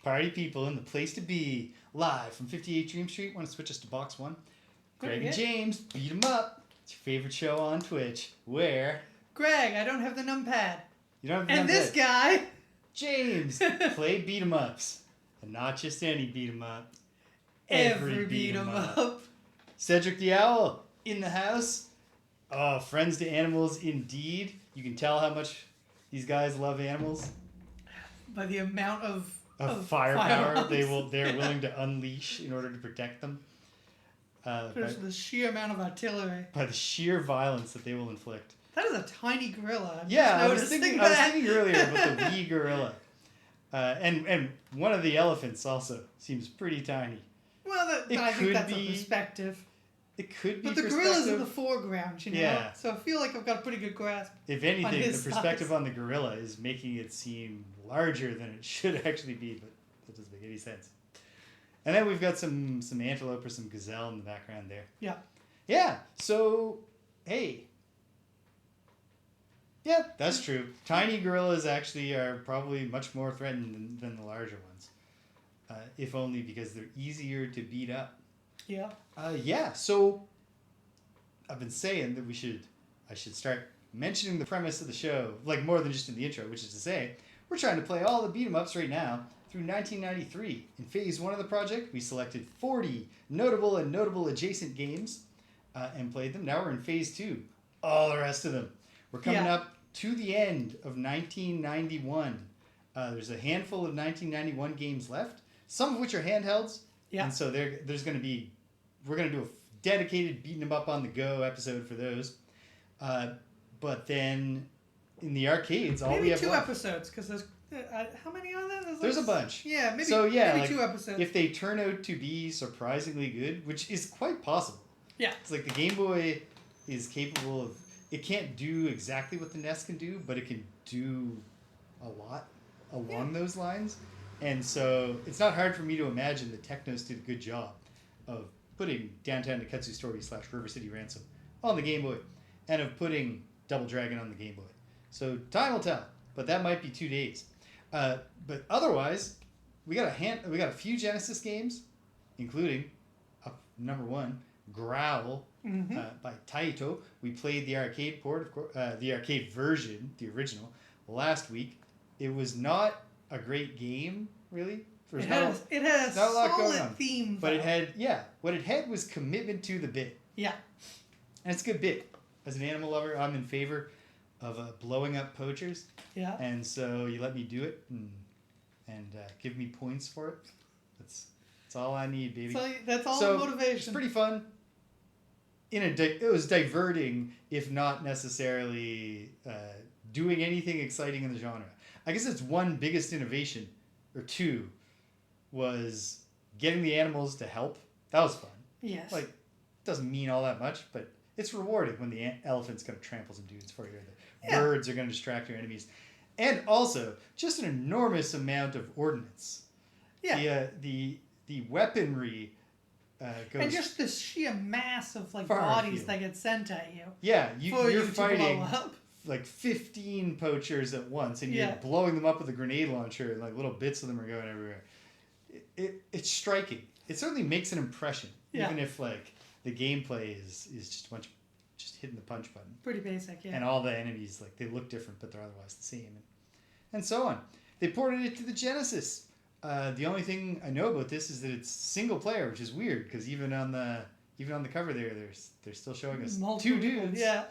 Party people in the place to be. Live from 58 Dream Street. Want to switch us to box one? Greg and James, beat 'em up. It's your favorite show on Twitch. Where? Greg, I don't have the numpad. You don't have the numpad. And this guy. James, play beat 'em ups. And not just any beat 'em up. Every beat 'em up. Cedric the Owl in the house. Oh, friends to animals indeed. You can tell how much these guys love animals. By the amount of firepower they're willing to unleash in order to protect them. The sheer amount of artillery. By the sheer violence that they will inflict. That is a tiny gorilla. I was thinking earlier about the wee gorilla. And one of the elephants also seems pretty tiny. Well, I think that's a perspective. It could be But the gorilla's in the foreground, you know? Yeah. So I feel like I've got a pretty good grasp. If anything, the perspective on the gorilla is making it seem larger than it should actually be, but that doesn't make any sense. And then we've got some antelope or some gazelle in the background there. Yeah. Yeah, so, hey. Yeah, that's true. Tiny gorillas actually are probably much more threatened than the larger ones. If only because they're easier to beat up. Yeah. So I've been saying that I should start mentioning the premise of the show, like more than just in the intro, which is to say, we're trying to play all the beat 'em ups right now through 1993. In phase 1 of the project, we selected 40 notable and notable adjacent games and played them. Now we're in phase 2, all the rest of them. We're coming up to the end of 1991. There's a handful of 1991 games left, some of which are handhelds. Yeah. And so we're going to do a dedicated beating them up on the go episode for those. But then in the arcades, all we have maybe 2 left. Episodes, because there's how many are there? There's a bunch. Yeah, maybe. So maybe 2 episodes. If they turn out to be surprisingly good, which is quite possible. Yeah. It's like the Game Boy is capable of. It can't do exactly what the NES can do, but it can do a lot along those lines. And so it's not hard for me to imagine that Technos did a good job of putting Downtown Neketsu Story / River City Ransom on the Game Boy and of putting Double Dragon on the Game Boy. So time will tell, but that might be 2 days. But otherwise, we got a few Genesis games, including number 1, Growl by Taito. We played the arcade port, of course, the arcade version, the original, last week. It was not a great game, really. It had a solid theme, but what it had was commitment to the bit. Yeah, and it's a good bit. As an animal lover, I'm in favor of blowing up poachers. Yeah, and so you let me do it and give me points for it. That's all I need, baby. So that's all the motivation. It's pretty fun. It was diverting, if not necessarily doing anything exciting in the genre. I guess its one biggest innovation, or 2, was getting the animals to help. That was fun. Yes. Like, doesn't mean all that much, but it's rewarding when the elephant's going to trample some dudes for you. The birds are going to distract your enemies. And also, just an enormous amount of ordnance. Yeah. The weaponry goes... And just the sheer mass of bodies that get sent at you. Yeah, you're fighting like 15 poachers at once, and you're blowing them up with a grenade launcher, and little bits of them are going everywhere. It's striking. It certainly makes an impression, even if the gameplay is just a bunch of just hitting the punch button. Pretty basic, yeah. And all the enemies, they look different, but they're otherwise the same, and so on. They ported it to the Genesis. The only thing I know about this is that it's single player, which is weird because even on the cover they're still showing us multiple 2 dudes. Yeah.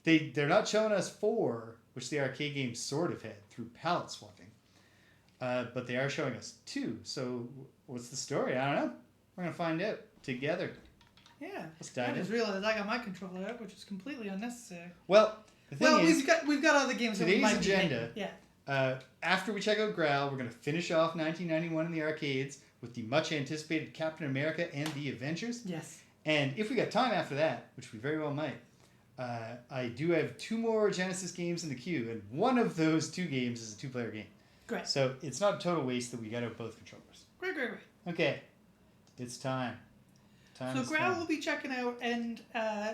They're not showing us 4, which the arcade game sort of had through palette swapping. But they are showing us 2. So what's the story? I don't know. We're going to find out together. Yeah. Let's dive in. I just realized I got my controller out, which is completely unnecessary. Well, the thing is... we've got other games that we might agenda. Yeah. After we check out Growl, we're going to finish off 1991 in the arcades with the much anticipated Captain America and the Avengers. Yes. And if we got time after that, which we very well might, I do have 2 more Genesis games in the queue, and one of those 2 games is a 2-player game. Great. So it's not a total waste that we got out both controllers. Great. Okay. It's time. So Growl we'll be checking out, and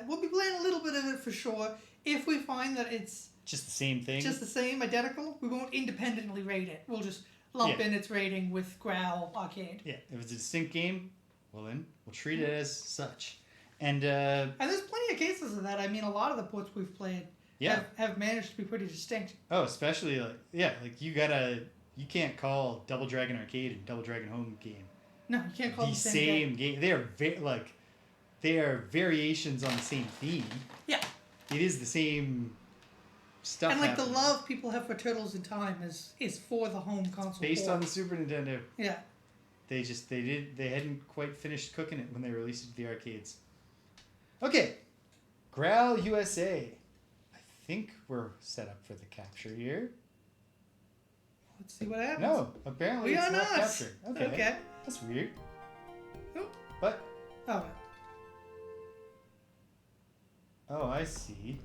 we'll be playing a little bit of it for sure. If we find that it's just the same thing, just the same, identical, we won't independently rate it. We'll just lump in its rating with Growl Arcade. Yeah, if it's a distinct game, well then, we'll treat it as such. And there's plenty of cases of that. I mean, a lot of the ports we've played have managed to be pretty distinct. Oh, especially like you can't call Double Dragon Arcade and Double Dragon Home game. No, you can't call the same game. They are variations on the same theme. Yeah. It is the same stuff. And like the love people have for Turtles in Time is for the home console. It's based on the Super Nintendo. Yeah. They hadn't quite finished cooking it when they released it to the arcades. Okay. Growl USA. I think we're set up for the capture here. Let's see what happens. No, apparently it's not captured. Okay. That's weird. Oh. But. Oh. Oh, I see.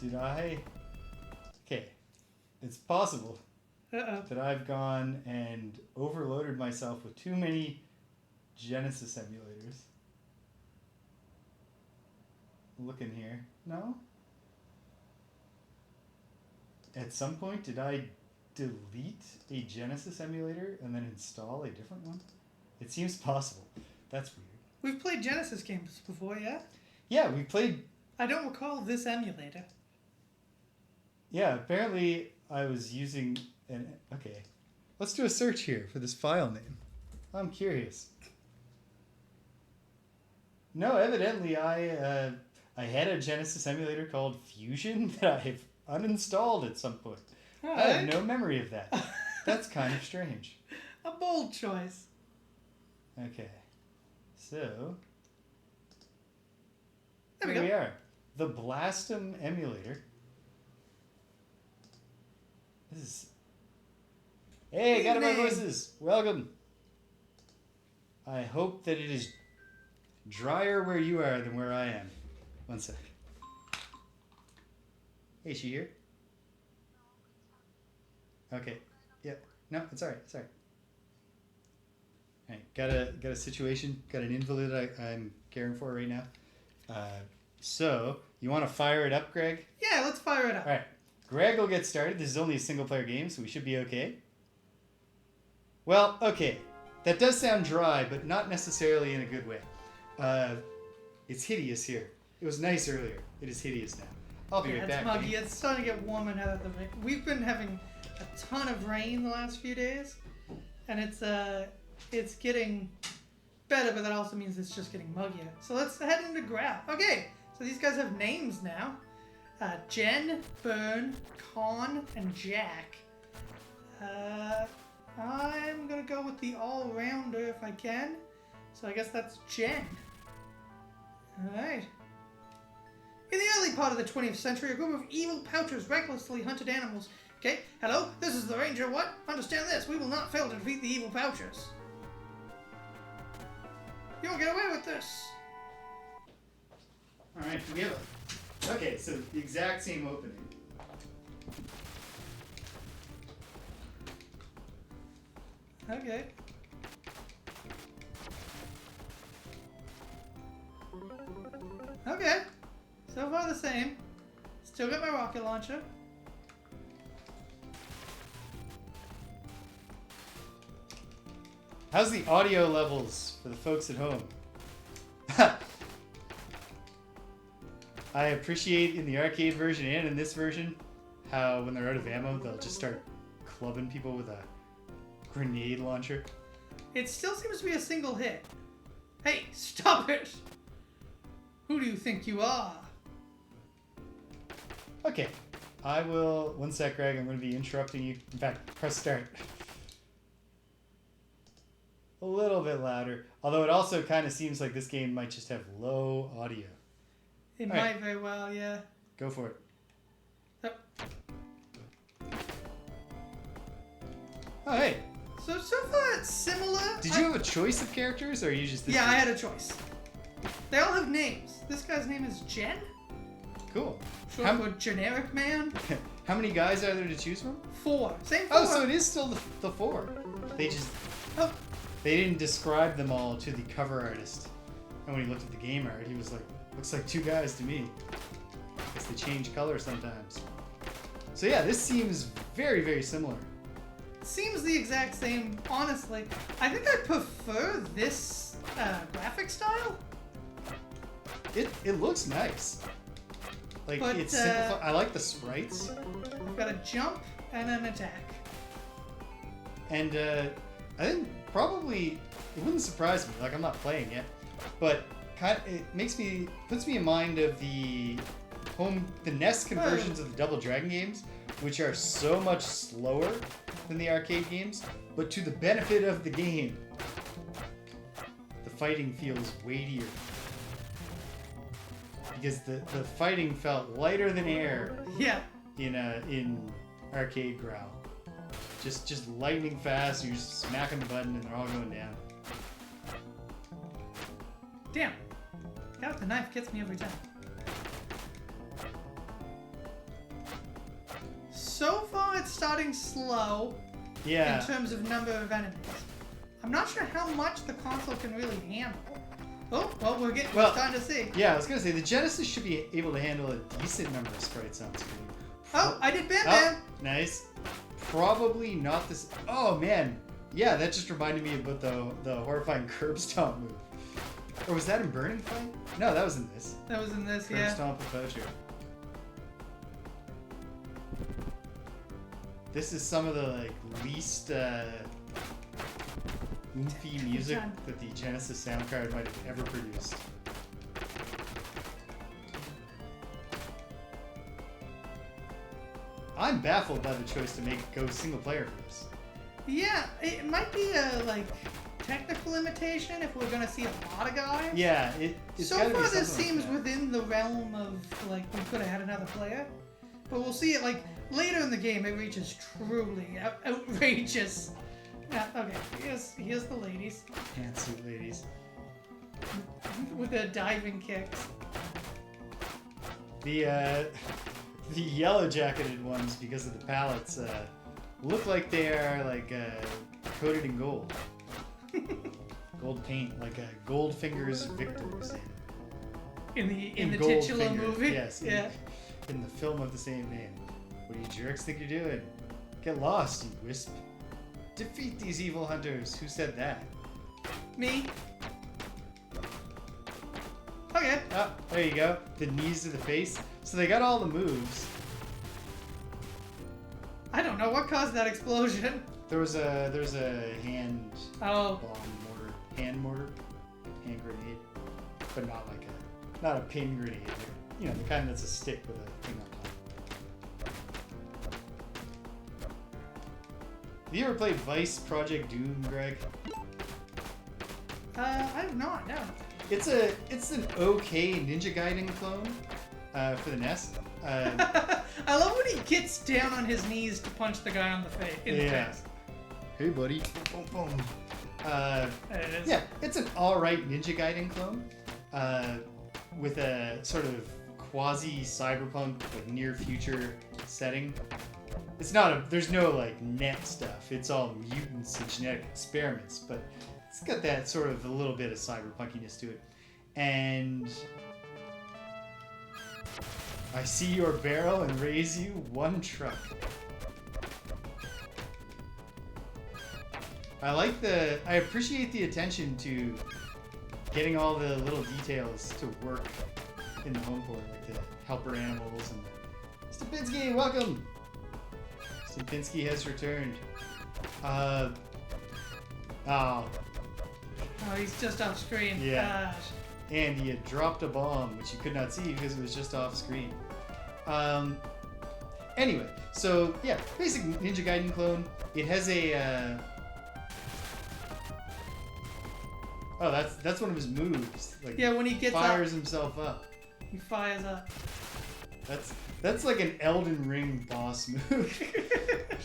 Did I? Okay. It's possible that I've gone and overloaded myself with too many Genesis emulators. Look in here. No? At some point, did I delete a Genesis emulator and then install a different one? It seems possible. That's weird. We've played Genesis games before, yeah? Yeah, we played... I don't recall this emulator. Yeah, apparently I was using an... Okay. Let's do a search here for this file name. I'm curious. No, evidently I had a Genesis emulator called Fusion that I've uninstalled at some point. All I right. have no memory of that. That's kind of strange. A bold choice. Okay. So... There Here we are. The Blastum emulator. This is... Hey, got my voices. Welcome. I hope that it is drier where you are than where I am. One sec. Hey, is she here? Okay. Yeah. No, it's alright. It's alright. Alright. Got a situation. Got an invalid I'm caring for right now. So, you want to fire it up, Greg? Yeah, let's fire it up. Alright. Greg will get started. This is only a single player game, so we should be okay. Well, okay. That does sound dry, but not necessarily in a good way. It's hideous here. It was nice earlier. It is hideous now. I'll be right back. It's muggy. It's starting to get warmer now that we've been having a ton of rain the last few days, and it's getting better, but that also means it's just getting muggier. So let's head into Growl. Okay, so these guys have names now. Jen, Bern, Con, and Jack. I'm going to go with the all-rounder if I can. So I guess that's Jen. Alright. In the early part of the 20th century, a group of evil poachers recklessly hunted animals. Okay, hello, this is the Ranger. What? Understand this, we will not fail to defeat the evil poachers. You won't get away with this. Alright, we have Okay, so the exact same opening. Okay. Okay. So far the same. Still got my rocket launcher. How's the audio levels for the folks at home? I appreciate in the arcade version and in this version how when they're out of ammo, they'll just start clubbing people with a grenade launcher. It still seems to be a single hit. Hey, stop it! Who do you think you are? Okay, I will... One sec, Greg, I'm going to be interrupting you. In fact, press start. A little bit louder. Although it also kind of seems like this game might just have low audio. It All might right. very well, yeah. Go for it. Yep. Oh, hey. So far it's similar. Did you have a choice of characters, or are you just... Yeah, I had a choice. They all have names. This guy's name is Jen. Cool. Short for generic man. How many guys are there to choose from? 4. Same 4. Oh, so it is still the 4. They just... Oh. They didn't describe them all to the cover artist. And when he looked at the game art, he was like, looks like 2 guys to me. I guess they change color sometimes. So yeah, this seems very, very similar. Seems the exact same, honestly. I think I prefer this graphic style. It looks nice. Like, But, it's simplified. I like the sprites. We've got a jump and an attack. And I think probably, it wouldn't surprise me, like I'm not playing yet, but it puts me in mind of the NES conversions of the Double Dragon games, which are so much slower than the arcade games, but to the benefit of the game, the fighting feels weightier. Because the fighting felt lighter than air Yeah. in arcade Growl. Just lightning fast, you're just smacking the button and they're all going down. Damn. Guy with the knife gets me every time. So far, it's starting slow Yeah. in terms of number of enemies. I'm not sure how much the console can really handle. Oh, well, we're starting to see. Yeah, I was gonna say the Genesis should be able to handle a decent number of sprites on screen. Oh, I did Bam Bam! Nice. Probably not this. Oh man, yeah, that just reminded me about the horrifying curb stomp move. Or was that in Burning Fight? No, that was in this. That was in this, Curb yeah. stomp with Poacher. This is some of the like least oofy music that the Genesis sound card might have ever produced. I'm baffled by the choice to go single player for this. Yeah, it might be a technical limitation if we're gonna see a lot of guys. Yeah, it's so gotta be far this something seems like that. within the realm of we could have had another player, but we'll see it later in the game. It reaches truly outrageous. Okay, here's the ladies Pantsuit ladies. with the diving kicks. The yellow jacketed ones, because of the palettes, look like they are coated in gold. Gold paint, like Goldfinger's Victors In the Goldfinger, titular movie. Yes. Yeah. In the film of the same name. What do you jerks think you're doing? Get lost, you wisp. Defeat these evil hunters. Who said that? Me. Okay. Oh, there you go. The knees to the face. So they got all the moves. I don't know what caused that explosion. There's a hand Oh. bomb mortar, hand grenade, but not a pin grenade. You know, the kind that's a stick with a thing on top. Have you ever played Vice Project Doom, Greg? I have not. No. It's an okay Ninja Gaiden clone for the NES. I love when he gets down on his knees to punch the guy on the face. In the face. Hey, buddy. Boom, boom. There it is. Yeah, it's an alright Ninja Gaiden clone with a sort of quasi-cyberpunk, near future setting. It's not there's no net stuff. It's all mutants and genetic experiments, but it's got that sort of a little bit of cyberpunkiness to it. And I see your barrel and raise you one truck. I appreciate the attention to getting all the little details to work in the home port, like the helper animals and Stupinski, welcome! Stupinski has returned. Oh, he's just off screen. Yeah. Gosh. and he had dropped a bomb, which you could not see because it was just off screen. Anyway, so yeah, basic Ninja Gaiden clone. It has a oh, that's one of his moves. Yeah, when he gets fires himself up. He fires up. That's like an Elden Ring boss move.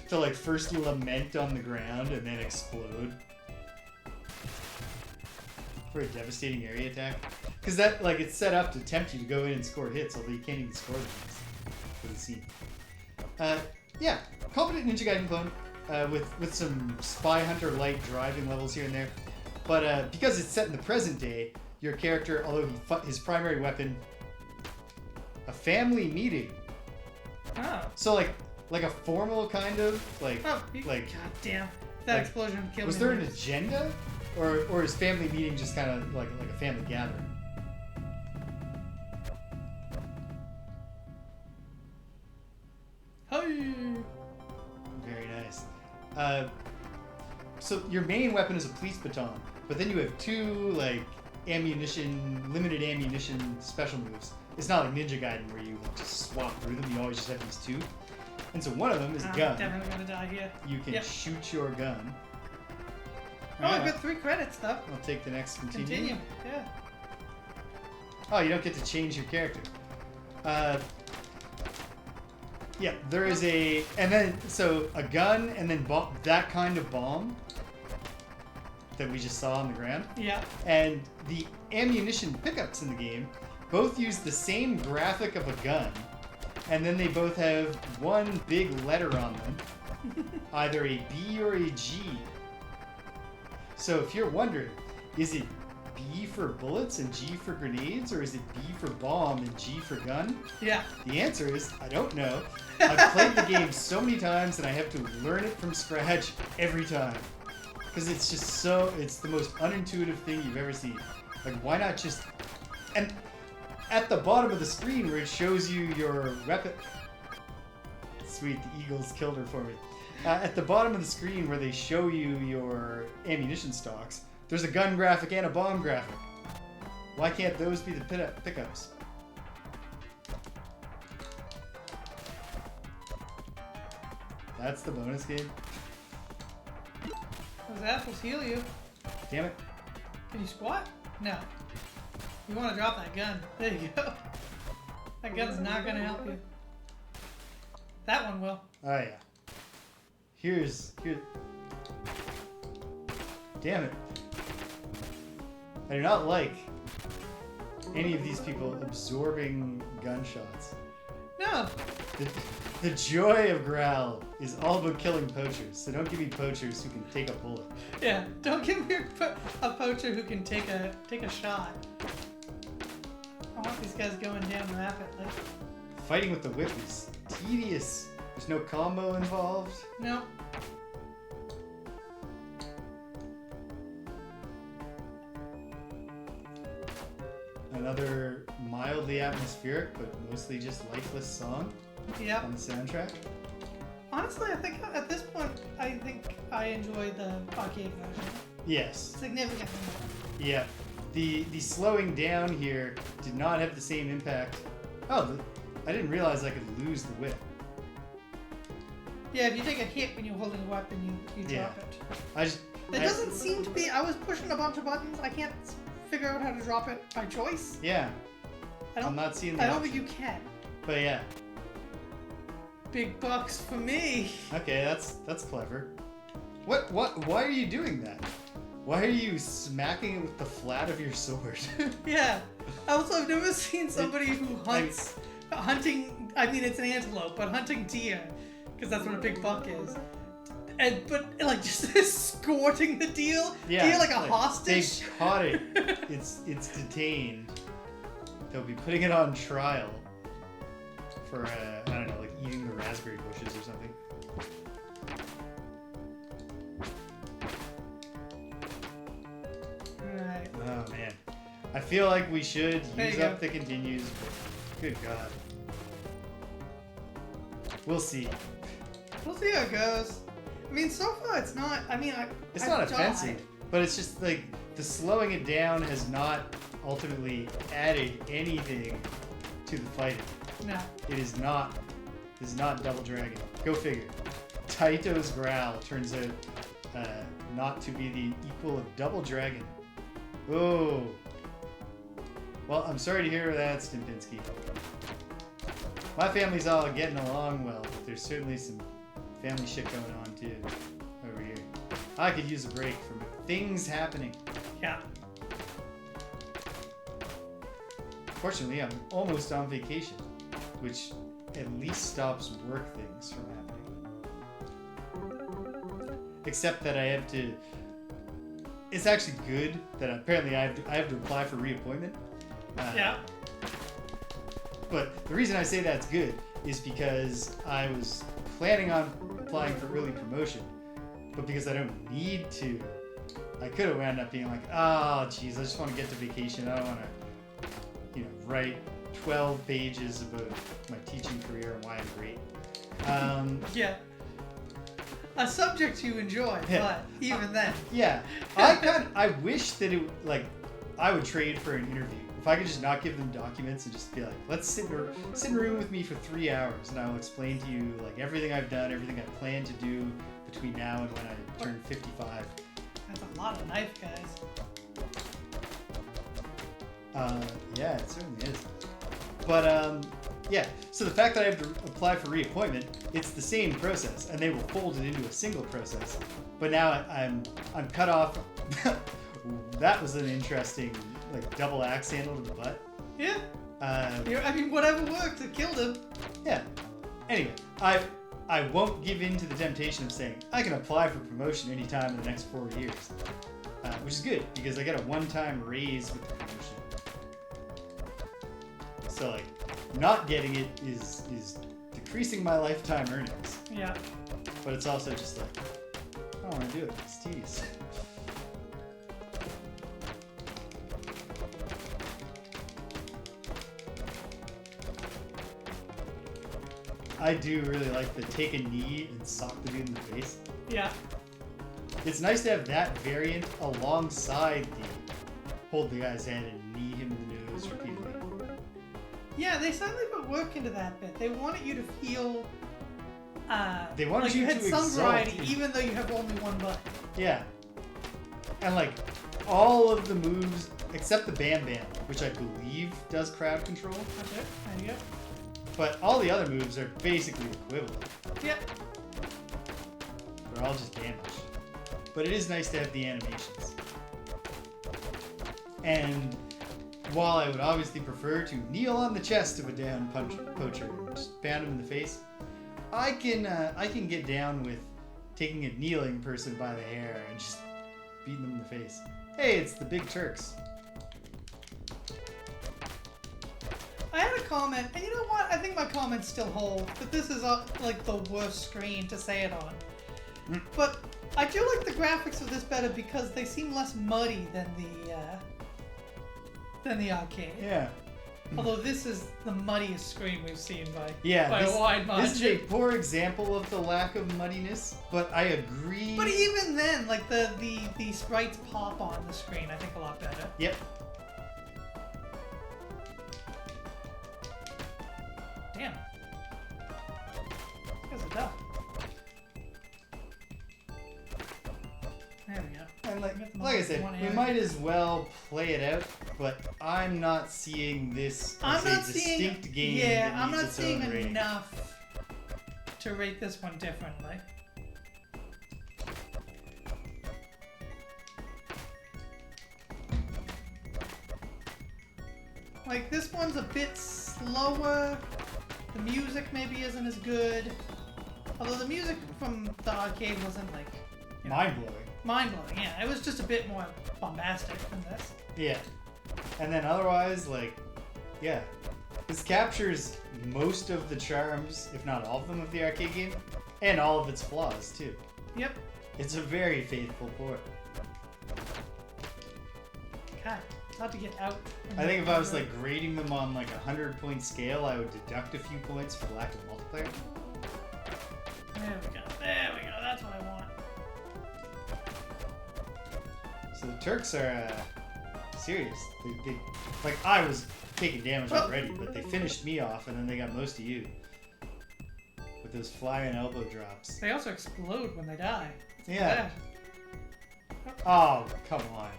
To first you lament on the ground and then explode. For a devastating area attack. Because that it's set up to tempt you to go in and score hits, although you can't even score them for the scene. Yeah, competent Ninja Gaiden clone with some Spy Hunter light driving levels here and there. But because it's set in the present day, your character, although his primary weapon, a family meeting. Oh. So like a formal kind of like God damn. That like, explosion killed me. was there an agenda, or is family meeting just kind of like a family gathering? Hey. Very nice. So your main weapon is a police baton, but then you have two like limited ammunition special moves. It's not like Ninja Gaiden where you like, just swap through them. You always just have these two. And so one of them is a I'm gun. definitely gonna die here. You can shoot your gun. Oh, I've got 3 credits though. I'll take the next continue. Continue. Yeah. Oh, you don't get to change your character. Yeah, there is a gun and then that kind of bomb that we just saw on the ground. Yeah. And the ammunition pickups in the game both use the same graphic of a gun, and then they both have one big letter on them, either a B or a G. So if you're wondering, is it B for bullets and G for grenades, or is it B for bomb and G for gun? Yeah. The answer is, I don't know. I've played the game so many times and I have to learn it from scratch every time. Because it's just it's the most unintuitive thing you've ever seen. Like, why not just... And at the bottom of the screen where it shows you your weapon... Sweet, the Eagles killed her for me. At the bottom of the screen where they show you your ammunition stocks, there's a gun graphic and a bomb graphic. Why can't those be the pickups? That's the bonus game. Those apples heal you. Damn it. Can you squat? No. You want to drop that gun. There you go. That gun's not going to help you. That one will. Oh yeah. Here. Damn it. I do not like any of these people absorbing gunshots. No. The joy of Growl is all about killing poachers, so don't give me poachers who can take a bullet. Yeah, don't give me a poacher who can take a shot. I want these guys going down rapidly. Fighting with the whip is tedious. There's no combo involved. Nope. Another mildly atmospheric, but mostly just lifeless song Yep. on the soundtrack. Honestly, I think at this point, I enjoy the arcade version Yes. significantly more. Yeah. The slowing down here did not have the same impact. Oh, I didn't realize I could lose the whip. Yeah, if you take a hit when you're holding a weapon, you drop it. I Doesn't seem to be. I was pushing a bunch of buttons. I can't figure out how to drop it by choice. Yeah. I'm not seeing the I don't option. think you can. But yeah. Big bucks for me. Okay, that's clever. Why are you doing that? Why are you smacking it with the flat of your sword? Yeah. Also, I've never seen somebody who hunting. I mean, it's an antelope, but hunting deer, because that's what a big buck is. But like just escorting the deer like a hostage. They caught it. It's detained. They'll be putting it on trial for I don't know, like eating the raspberry bushes or something. Right. Oh man, I feel like we should use up the continues. But good God, we'll see. We'll see how it goes. I mean, so far it's not. I mean, It's not offensive, but it's just like the slowing it down has not ultimately added anything to the fighting. No. It is not Double Dragon. Go figure. Taito's Growl turns out not to be the equal of Double Dragon. Oh. Well, I'm sorry to hear that, Stimpinski. My family's all getting along well, but there's certainly some family shit going on too over here. I could use a break from things happening. Yeah. Fortunately, I'm almost on vacation, which at least stops work things from happening. Except that I have to... It's actually good that apparently I have to apply for reappointment. Yeah. But the reason I say that's good is because I was planning on applying for early promotion, but because I don't need to, I could have wound up being like, oh, geez, I just want to get to vacation. I don't want to, write 12 pages about my teaching career and why I'm great. Yeah. A subject you enjoy, but even then. Yeah. I wish that I would trade for an interview. If I could just not give them documents and just be like, let's sit in a room with me for 3 hours and I'll explain to you like everything I've done, everything I plan to do between now and when I turn 55. That's a lot of knife, guys. Yeah, it certainly is. But yeah, so the fact that I have to apply for reappointment, it's the same process, and they will fold it into a single process. But now I'm cut off. That was an interesting double axe handle to the butt. Yeah. Whatever worked, it killed him. Yeah. Anyway, I won't give in to the temptation of saying I can apply for promotion anytime in the next 4 years, which is good because I get a one-time raise with the promotion. So not getting it is decreasing my lifetime earnings. Yeah. But it's also just I don't want to do it. It's tedious. I do really like the take a knee and sock the dude in the face. Yeah. It's nice to have that variant alongside the hold the guy's head and knee him in the nose repeatedly. Yeah, they suddenly put work into that bit. They wanted you to feel they wanted like you you had to some exalt variety, you. even though you have only one button. Yeah. And all of the moves except the Bam Bam, which I believe does crowd control. That's it. There you go. But all the other moves are basically equivalent. Yep. They're all just damage. But it is nice to have the animations. And while I would obviously prefer to kneel on the chest of a down poacher and just pound him in the face, I can get down with taking a kneeling person by the hair and just beating them in the face. Hey, it's the Big Turks. I had a comment, and you know what? I think my comments still hold, but this is the worst screen to say it on. But I do like the graphics of this better because they seem less muddy than the arcade. Yeah. Although this is the muddiest screen we've seen by this, a wide margin. This is a poor example of the lack of muddiness, but I agree. But even then, the sprites pop on the screen, I think a lot better. Yep. Damn. Because of that. There we go. And like I said, we might as well play it out, but I'm not seeing this as a distinct game. Yeah, that I'm needs not its seeing own rating. enough to rate this one differently. This one's a bit slower. The music maybe isn't as good. Although the music from the arcade wasn't mind-blowing. Mind-blowing, yeah. It was just a bit more bombastic than this. Yeah. And then otherwise, yeah. This captures most of the charms, if not all of them, of the arcade game, and all of its flaws, too. Yep. It's a very faithful port. God, it's hard to get out. I think if I was grading them on a 100-point scale, I would deduct a few points for lack of multiplayer. There we go. There we go. That's what I want. So the Turks are serious. They I was taking damage already, but they finished me off, and then they got most of you with those flying elbow drops. They also explode when they die. Yeah. Oh, come on.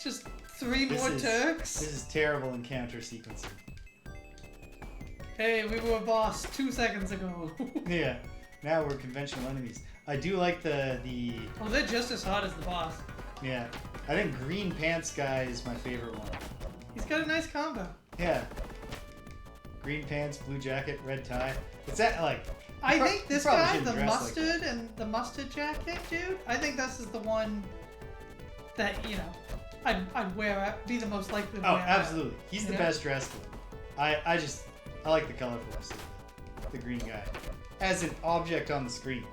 Just three more Turks? This is terrible encounter sequencing. Hey, we were a boss 2 seconds ago. Yeah. Now we're conventional enemies. I do like the... Oh, they're just as hot as the boss. Yeah. I think Green Pants guy is my favorite one. He's got a nice combo. Yeah. Green pants, blue jacket, red tie. It's that I think this guy, the dress mustard and the mustard jacket, dude. I think this is the one that I'd wear out. Be the most likely to wear. Oh, absolutely. He's the best dressed one. I like the colorful stuff. the green guy as an object on the screen,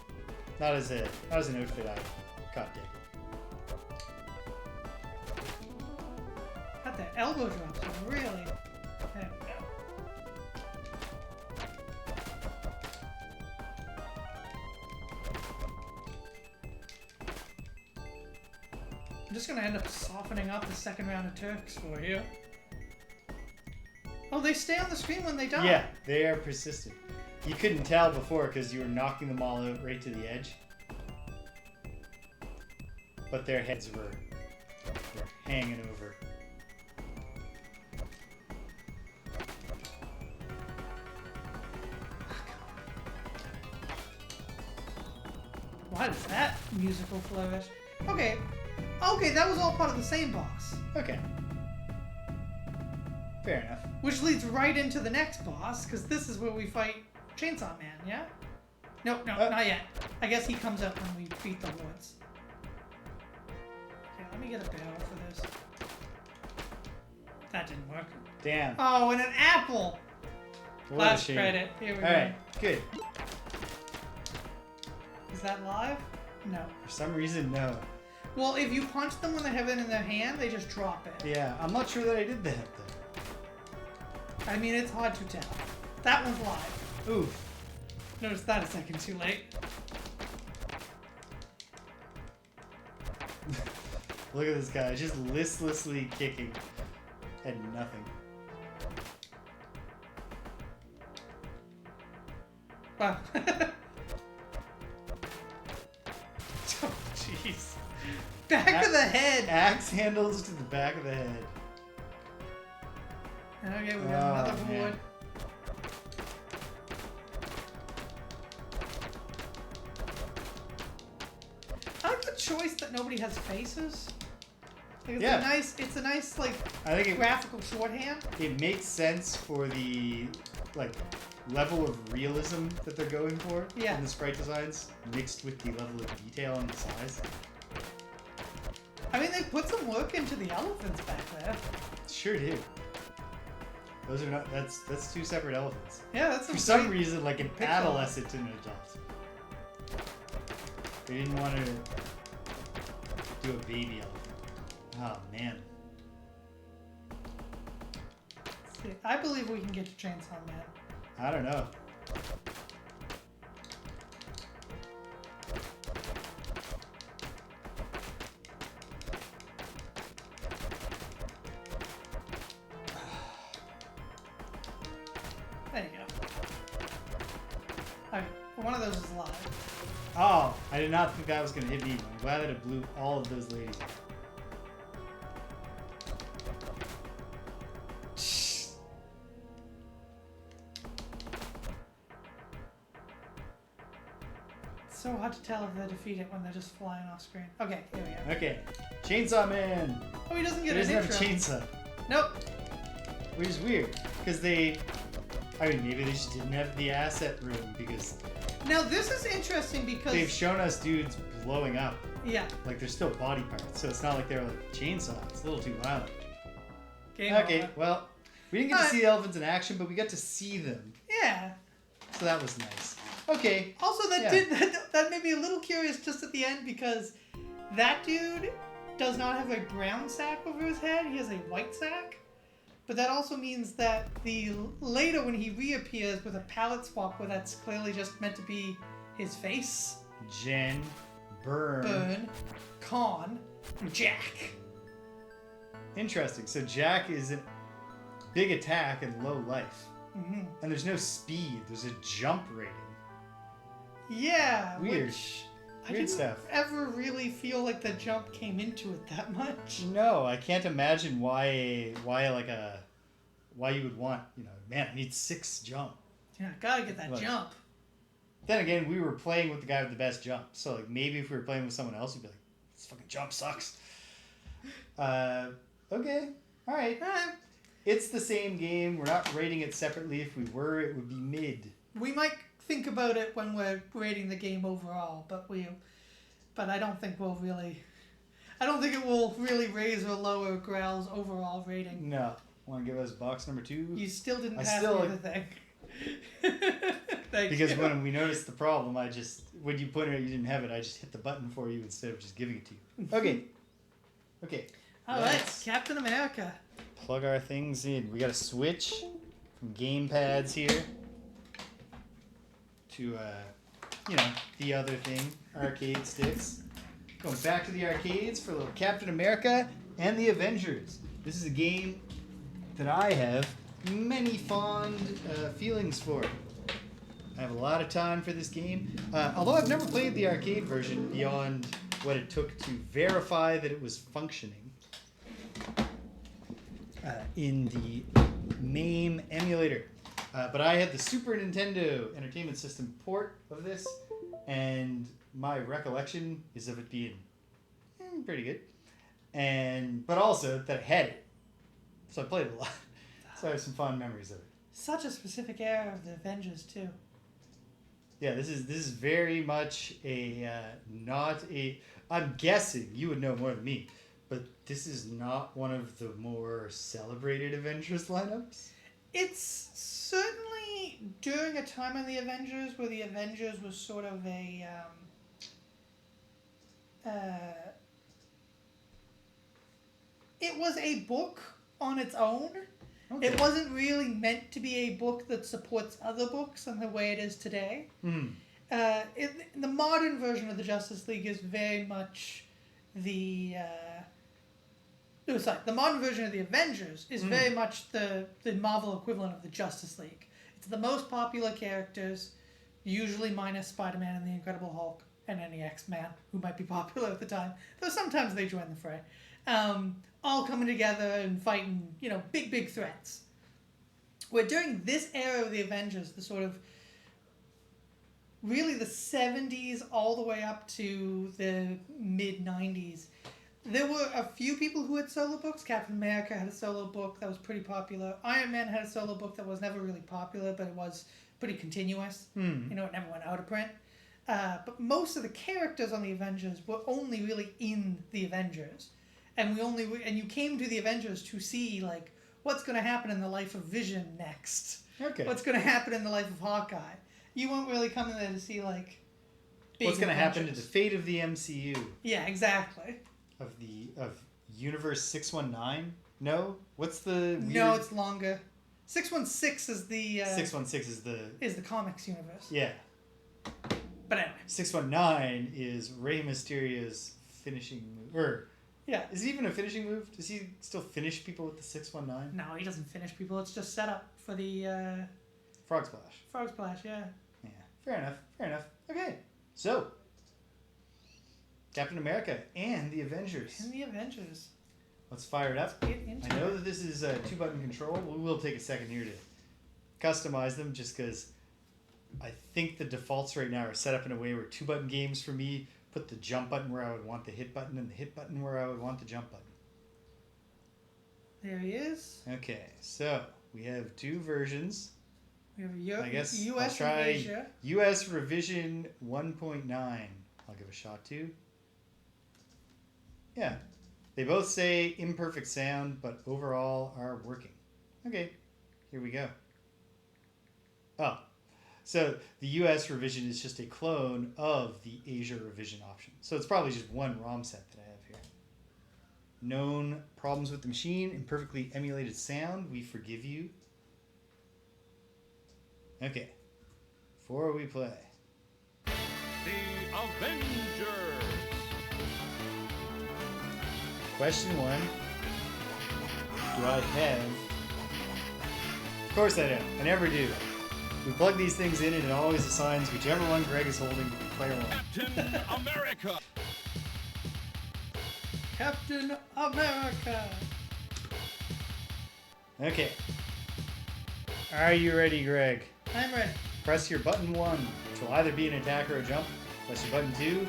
not as an outfit I got digging. Got that elbow drop, so really. There we go. I'm just gonna end up softening up the second round of Turks for you. Oh, they stay on the screen when they die. Yeah, they are persistent. You couldn't tell before because you were knocking them all out right to the edge. But their heads were hanging over. What is that musical flourish? Okay. Okay, that was all part of the same boss. Okay. Fair enough. Which leads right into the next boss, because this is where we fight Chainsaw Man, yeah? No, not yet. I guess he comes up when we beat the woods. Okay, let me get a barrel for this. That didn't work. Damn. Oh, and an apple! What a Last shame. credit. Here we go. Alright, good. Is that live? No. For some reason, no. Well, if you punch them when they have it in their hand, they just drop it. Yeah, I'm not sure that I did that, though. I mean, it's hard to tell. That one's live. Oof. Notice that a second too late. Look at this guy, just listlessly kicking at nothing. Wow. Oh, jeez. Back of the head. Axe handles to the back of the head. Okay, we got another man. wood. I like the choice that nobody has faces. Like it's a nice like I think graphical shorthand. it makes sense for the like level of realism that they're going for in the sprite designs, mixed with the level of detail and the size. I mean, they put some work into the elephants back there. Sure do. Those are not. That's two separate elephants. Yeah, that's For some reason, like an adolescent and an adult. They didn't want to do a baby elephant. Oh man. See, I believe we can get to Chainsaw Man. I don't know. There you go. Okay, one of those is live. Oh, I did not think that was going to hit me. I'm glad that it blew all of those ladies up. It's so hard to tell if they're defeated when they're just flying off screen. Okay, here we go. Okay, Chainsaw Man. Oh, he doesn't He get doesn't an have intro. a chainsaw, Nope. which is weird because they. I mean, maybe they just didn't have the asset room because Now this is interesting because they've shown us dudes blowing up. yeah. Like they're still body parts, so it's not like they're like chainsaw. It's a little too violent. Game Okay, over. well, we didn't get to see the elephants in action, but we got to see them, Yeah. so that was nice. Okay. Also, that Yeah. that made me a little curious just at the end because that dude does not have a brown sack over his head. He has a white sack. But that also means that later when he reappears with a palette swap where that's clearly just meant to be his face. Jen, Burn. Con, Jack. Interesting. So Jack is a big attack and low life, Mm-hmm. and there's no speed. There's a jump rating. Yeah. Weird. Which I Weird didn't stuff. ever really feel like the jump came into it that much. No, I can't imagine why you would want, man, I need 6 jump. Yeah, gotta get that Look. jump. Then again, we were playing with the guy with the best jump, so like maybe if we were playing with someone else, we'd be like, this fucking jump sucks. Okay, all right. Alright. It's the same game. We're not rating it separately. If we were, it would be mid. We might think about it when we're rating the game overall, but I don't think we'll really. I don't think it will really raise or lower Growl's overall rating. No. Want to give us box number 2? You still didn't I pass still- the other thing. Thank because you. when we noticed the problem, when you pointed out you didn't have it, I just hit the button for you instead of just giving it to you. Okay. Okay. All right, Captain America. Plug our things in. We got to switch from game pads here to, the other thing, arcade sticks. Going back to the arcades for a little Captain America and the Avengers. This is a game that I have many fond feelings for. I have a lot of time for this game. Although I've never played the arcade version beyond what it took to verify that it was functioning in the MAME emulator. But I had the Super Nintendo Entertainment System port of this, and my recollection is of it being pretty good. But also that I had it. So I played it a lot. So I have some fond memories of it. Such a specific era of the Avengers, too. Yeah, this is very much I'm guessing you would know more than me, but this is not one of the more celebrated Avengers lineups. It's certainly during a time in the Avengers where the Avengers was sort of it was a book on its own. Okay. It wasn't really meant to be a book that supports other books in the way it is today. The modern version of the Justice League is very much the modern version of the Avengers is very much the Marvel equivalent of the Justice League. It's the most popular characters, usually minus Spider-Man and the Incredible Hulk and any X-Man who might be popular at the time, though sometimes they join the fray. All coming together and fighting, big threats. Where during this era of the Avengers, the sort of really the 70s all the way up to the mid-90s, there were a few people who had solo books. Captain America had a solo book that was pretty popular. Iron Man had a solo book that was never really popular, but it was pretty continuous. It never went out of print. But most of the characters on the Avengers were only really in the Avengers. And you came to the Avengers to see what's going to happen in the life of Vision next. Okay. What's going to happen in the life of Hawkeye. You weren't really coming there to see big what's going to happen to adventures. the fate of the MCU. Yeah, exactly. Of Universe 619? No? What's the weird... No, it's longer. 616 is the 616 is the comics universe. Yeah. But anyway. 619 is Rey Mysterio's finishing move. Yeah. Is it even a finishing move? Does he still finish people with the 619? No, he doesn't finish people. It's just set up for the Frog Splash. Frog Splash, yeah. Yeah. Fair enough. Okay. So, Captain America and the Avengers. Let's fire it up. I know that this is a 2-button control. We will take a second here to customize them just because I think the defaults right now are set up in a way where 2-button games for me put the jump button where I would want the hit button and the hit button where I would want the jump button. There he is. Okay, so we have 2 versions. We have I guess US I'll try and Asia. US revision 1.9. I'll give a shot too. Yeah. They both say imperfect sound, but overall are working. Okay, here we go. Oh, so the US revision is just a clone of the Asia revision option. So it's probably just one ROM set that I have here. Known problems with the machine, imperfectly emulated sound, we forgive you. Okay, before we play. The Avengers! Question 1. Do I have... Of course I don't. I never do. We plug these things in and it always assigns whichever one Greg is holding to player 1. Captain America! Captain America! Okay. Are you ready, Greg? I'm ready. Press your button 1, which will either be an attack or a jump. Press your button 2.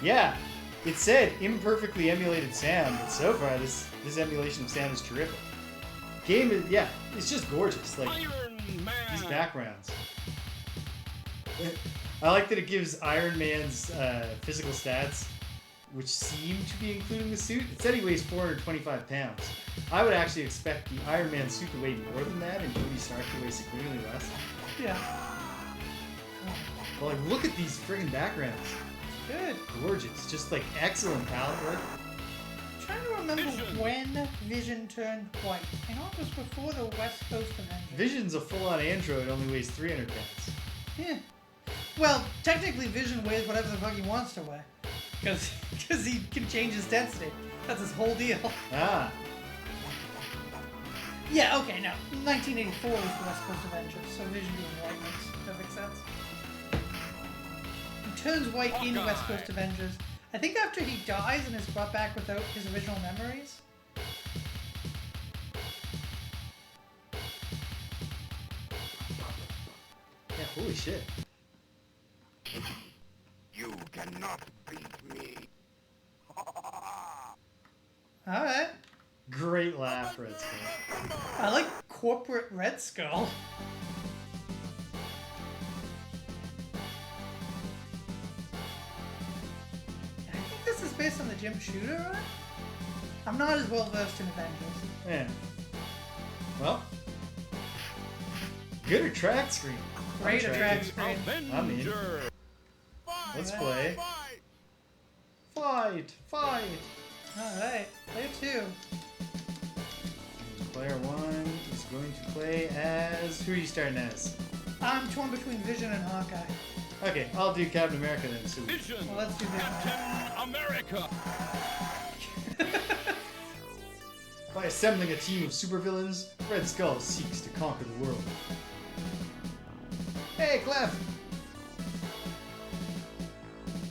Yeah, it said imperfectly emulated sound, but so far this emulation of sound is terrific. Game is, yeah, it's just gorgeous. Like Iron Man! these backgrounds. I like that it gives Iron Man's physical stats which seem to be including the suit. It said he weighs 425 pounds. I would actually expect the Iron Man suit to weigh more than that, and Tony Stark to weigh significantly less. Yeah. But like, look at these friggin' backgrounds. Good. Gorgeous. Just like excellent palette work. I'm trying to remember when Vision turned white. I know it was before the West Coast Avengers. Vision's a full-on android, only weighs 300 pounds. Yeah. Well, technically Vision weighs whatever the fuck he wants to weigh. Because he can change his density. That's his whole deal. Ah. Yeah, okay, no. 1984 was the West Coast Avengers, so Vision being white makes perfect sense. He turns white in West Coast Avengers. I think after he dies and is brought back without his original memories. Yeah, holy shit. You cannot beat me. Alright. Great laugh, Red Skull. I like corporate Red Skull. I think this is based on the Jim Shooter run? I'm not as well versed in Avengers. Yeah. Well. Good attract screen. Great I'm attract attracted. screen. I'm in. Avenger. Let's play. Fight! Fight! Alright, player 2. Player 1 is going to play as... Who are you starting as? I'm torn between Vision and Hawkeye. Okay, I'll do Captain America then. So Vision. Well, let's do Vision. Captain America. by assembling a team of supervillains, Red Skull seeks to conquer the world. Hey, Clef!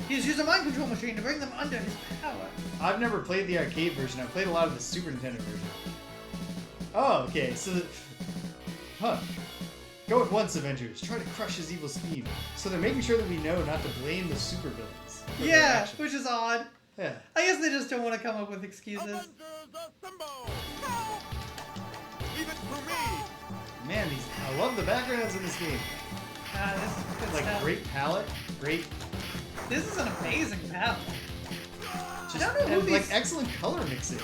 He's used a mind control machine to bring them under his power. I've never played the arcade version. I've played a lot of the Super Nintendo version. Oh, okay, so... Huh. Go at once, Avengers. Try to crush his evil scheme. So they're making sure that we know not to blame the supervillains. for their Yeah, actions. which is odd. Yeah. I guess they just don't want to come up with excuses. Avengers assemble! Leave it to me! Man, I love the backgrounds in this game. Ah, this is good Like, stuff. great palette, great... This is an amazing battle. Just, don't know who and, like, these- excellent color mixing.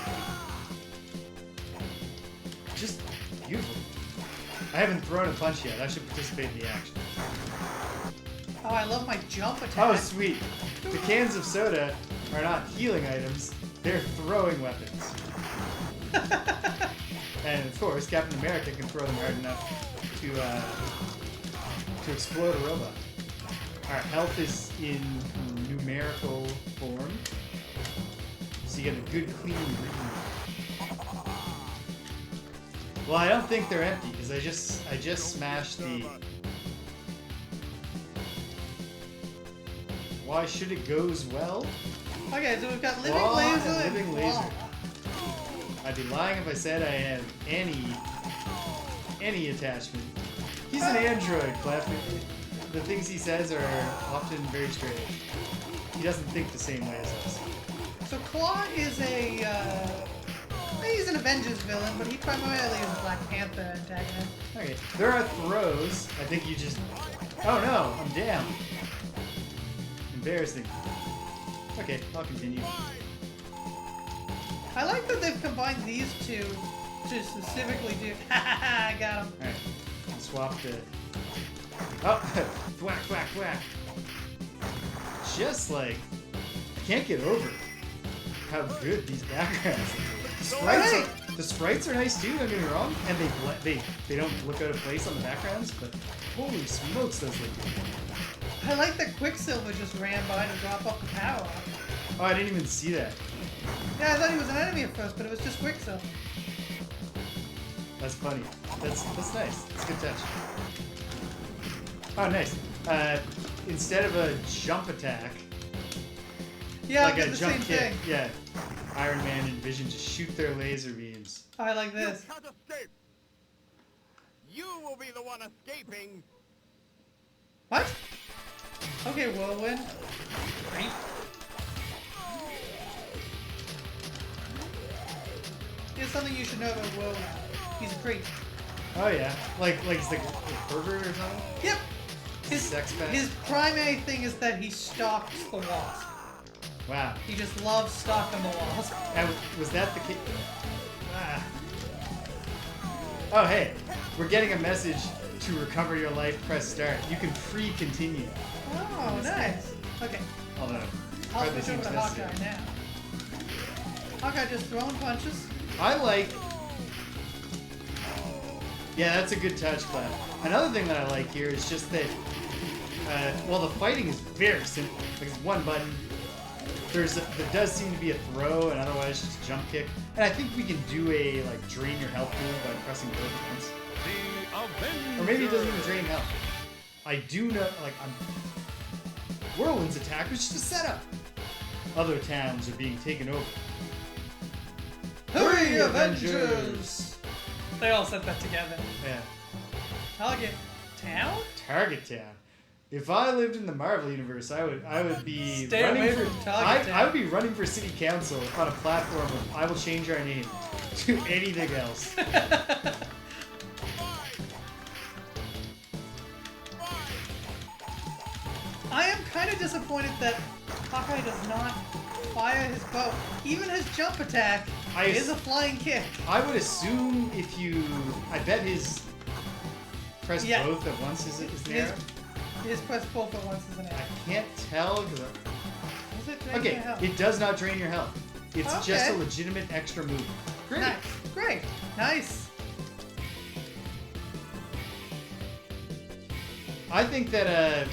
Just beautiful. I haven't thrown a punch yet. I should participate in the action. Oh, I love my jump attack. Oh, sweet. The cans of soda are not healing items. They're throwing weapons. And, of course, Captain America can throw them hard enough to explode a robot. Our health is in numerical form. So you get a good, clean green. Well, I don't think they're empty, because I just smashed the... Why should it goes well? Okay, so we've got living Claw laser and living claw. laser. I'd be lying if I said I have any attachment. He's an android, Clef. The things he says are often very strange. He doesn't think the same way as us. So Claw is he's an Avengers villain, but he primarily is a Black Panther antagonist. Okay, there are throws. I think you just... Oh no, I'm down. Embarrassing. Okay, I'll continue. I like that they've combined these two to specifically do... I got him. Alright, swap the... Oh! Thwack, thwack, thwack! Just like... I can't get over how good these backgrounds are. The sprites are nice too, don't get me wrong, and they don't look out of place on the backgrounds, but holy smokes, those look good. I like that Quicksilver just ran by to drop up the power. Oh, I didn't even see that. Yeah, I thought he was an enemy at first, but it was just Quicksilver. That's funny. That's nice. It's a good touch. Oh, nice. Instead of a jump attack, Yeah, like I did a the jump same kick, thing. yeah, Iron Man and Vision just shoot their laser beams. I like this. You can't escape! You will be the one escaping! What? Okay, Whirlwind. Great. Here's something you should know about Whirlwind. He's a creep. Oh yeah, like he's like a pervert or something. Yep. Sex pest? His primary thing is that he stalks the wasp. Wow. He just loves stalking the walls. And was that the case? Ah. Oh, hey. We're getting a message to recover your life. Press start. You can free continue. Oh, nice. Okay. Although, I'll hardly switch over seems to Hawkeye necessary. now. Hawkeye just throwing punches. I like... Yeah, that's a good touch, Clef. Another thing that I like here is just that, well, the fighting is very simple. Like, it's one button. There does seem to be a throw, and otherwise just a jump kick. And I think we can do a, like, drain your health move by pressing both buttons. The Avengers. Or maybe it doesn't even drain health. I do know, like, Whirlwind's attack was just a setup. Other towns are being taken over. Hurry, Avengers! They all said that together. Yeah. Target Town? Target Town. If I lived in the Marvel universe, I would be Stay running away for from Target Town. I would be running for city council on a platform of I will change our name to anything else. I am kind of disappointed that Hawkeye does not fire his bow. Even his jump attack is a flying kick. I would assume if you, I bet his press Yeah. both at once is the arrow. His press both at once is an I arrow. can't tell because Is it draining okay, your health? it does not drain your health. It's just a Okay. legitimate extra move. Great. Nice. Great. Nice. I think that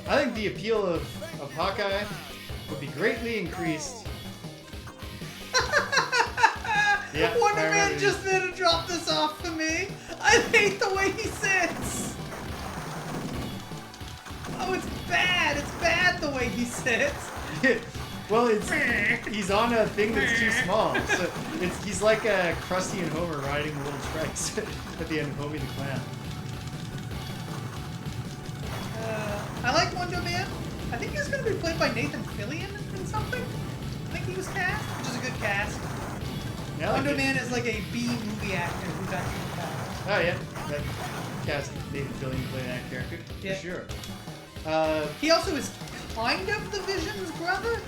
I think the appeal of Hawkeye would be greatly increased. Yeah, Wonder I Man remember just there to drop this off for me. I hate the way he sits. Oh, it's bad. It's bad the way he sits. Well, he's on a thing that's too small. So he's like Krusty and Homer riding the little trikes at the end of Homie the Clown. I like Wonder Man. I think he's going to be played by Nathan Fillion in something. I think he was cast, which is a good cast. Yeah, I like Wonder it. Man is like a B movie actor who's actually cast. Oh yeah, that cast Nathan Fillion to play that character Yeah. for sure. He also is kind of the Vision's brother.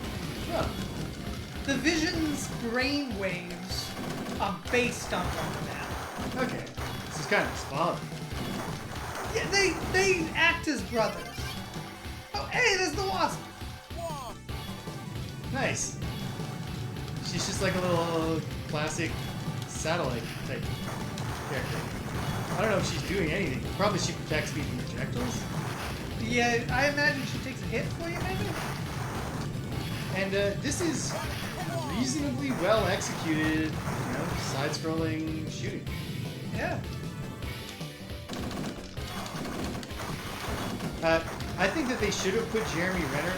Well, The Vision's brain waves are based on Wonder Man. okay, this is kind of his father. Yeah, they act as brothers. Oh, hey, there's the Wasp. Nice. She's just like a little classic satellite type character. I don't know if she's doing anything. Probably she protects me from projectiles. Yeah, I imagine she takes a hit for you, maybe? And this is reasonably well executed, side-scrolling shooting. Yeah. I think that they should have put Jeremy Renner.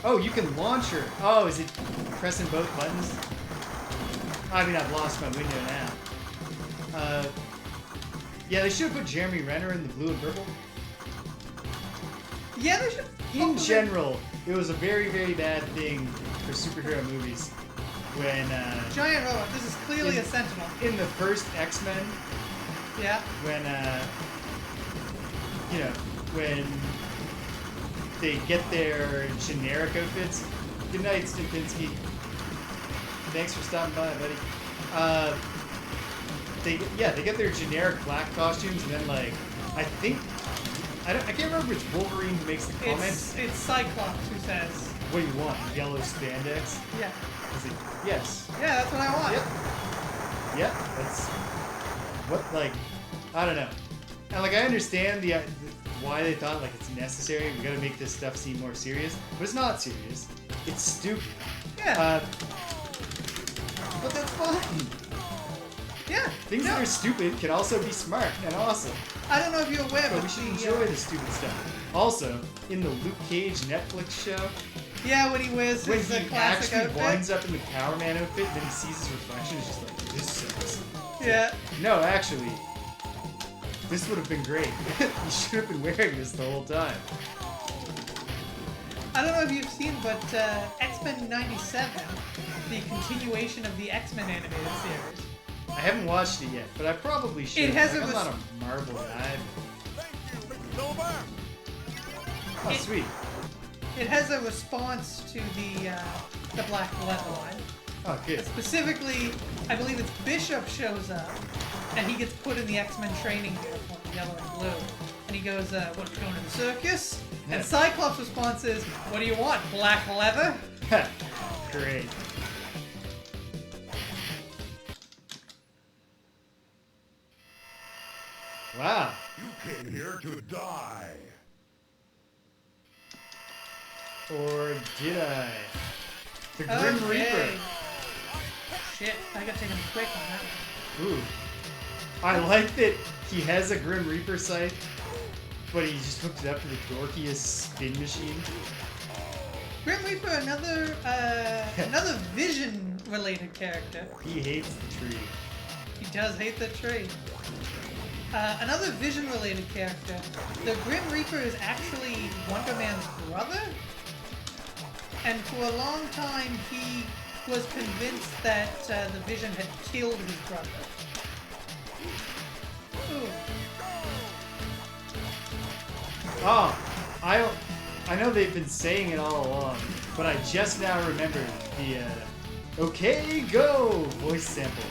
Oh, you can launch her. Oh, is it pressing both buttons? I mean, I've lost my window now. Yeah, they should have put Jeremy Renner in the blue and purple. Yeah, they should. In general, it was a very, very bad thing for superhero movies when Giant robot. This is clearly a Sentinel. in the first X-Men, Yeah. when when they get their generic outfits. Good night, Stupinski. Thanks for stopping by, buddy. They get their generic black costumes, and then I can't remember which Wolverine who makes the comment. It's Cyclops who says. What do you want? Yellow spandex? Yeah. Is it? Yes. Yeah, that's what I want. Yep. That's what I don't know. And I understand the why they thought it's necessary. We got to make this stuff seem more serious, but it's not serious. It's stupid. Yeah. But that's fine. Yeah. Things that are stupid can also be smart and awesome. I don't know if you're aware, But but we should enjoy the stupid stuff. Also, in the Luke Cage Netflix show, Yeah, when he wears when his he classic actually outfit. winds up in the Power Man outfit, then he sees his reflection, he's just like, this sucks. Yeah. No, actually, this would have been great. You should have been wearing this the whole time. I don't know if you've seen, but X-Men 97, the continuation of the X-Men animated series. I haven't watched it yet, but I probably should. It has I'm a not a Marvel guy. Thank you, Mr. Silver. Oh, sweet. It has a response to the black leather line. Oh, good. Specifically, I believe it's Bishop shows up, and he gets put in the X-Men training uniform, yellow and blue. And he goes, what, you going to the circus? Yeah. And Cyclops' response is, what do you want, black leather? Great. Wow. You came here to die. Or did I? The Grim Reaper. Shit, I gotta take him quick on that one. Ooh. I like that he has a Grim Reaper sight, but he just hooked it up to the dorkiest spin machine. Grim Reaper, another Vision-related character. He hates the tree. He does hate the tree. Another Vision-related character. The Grim Reaper is actually Wonder Man's brother. And for a long time, he was convinced that the Vision had killed his brother. Ooh. Oh, I know they've been saying it all along, but I just now remembered the "Okay, go" voice sample.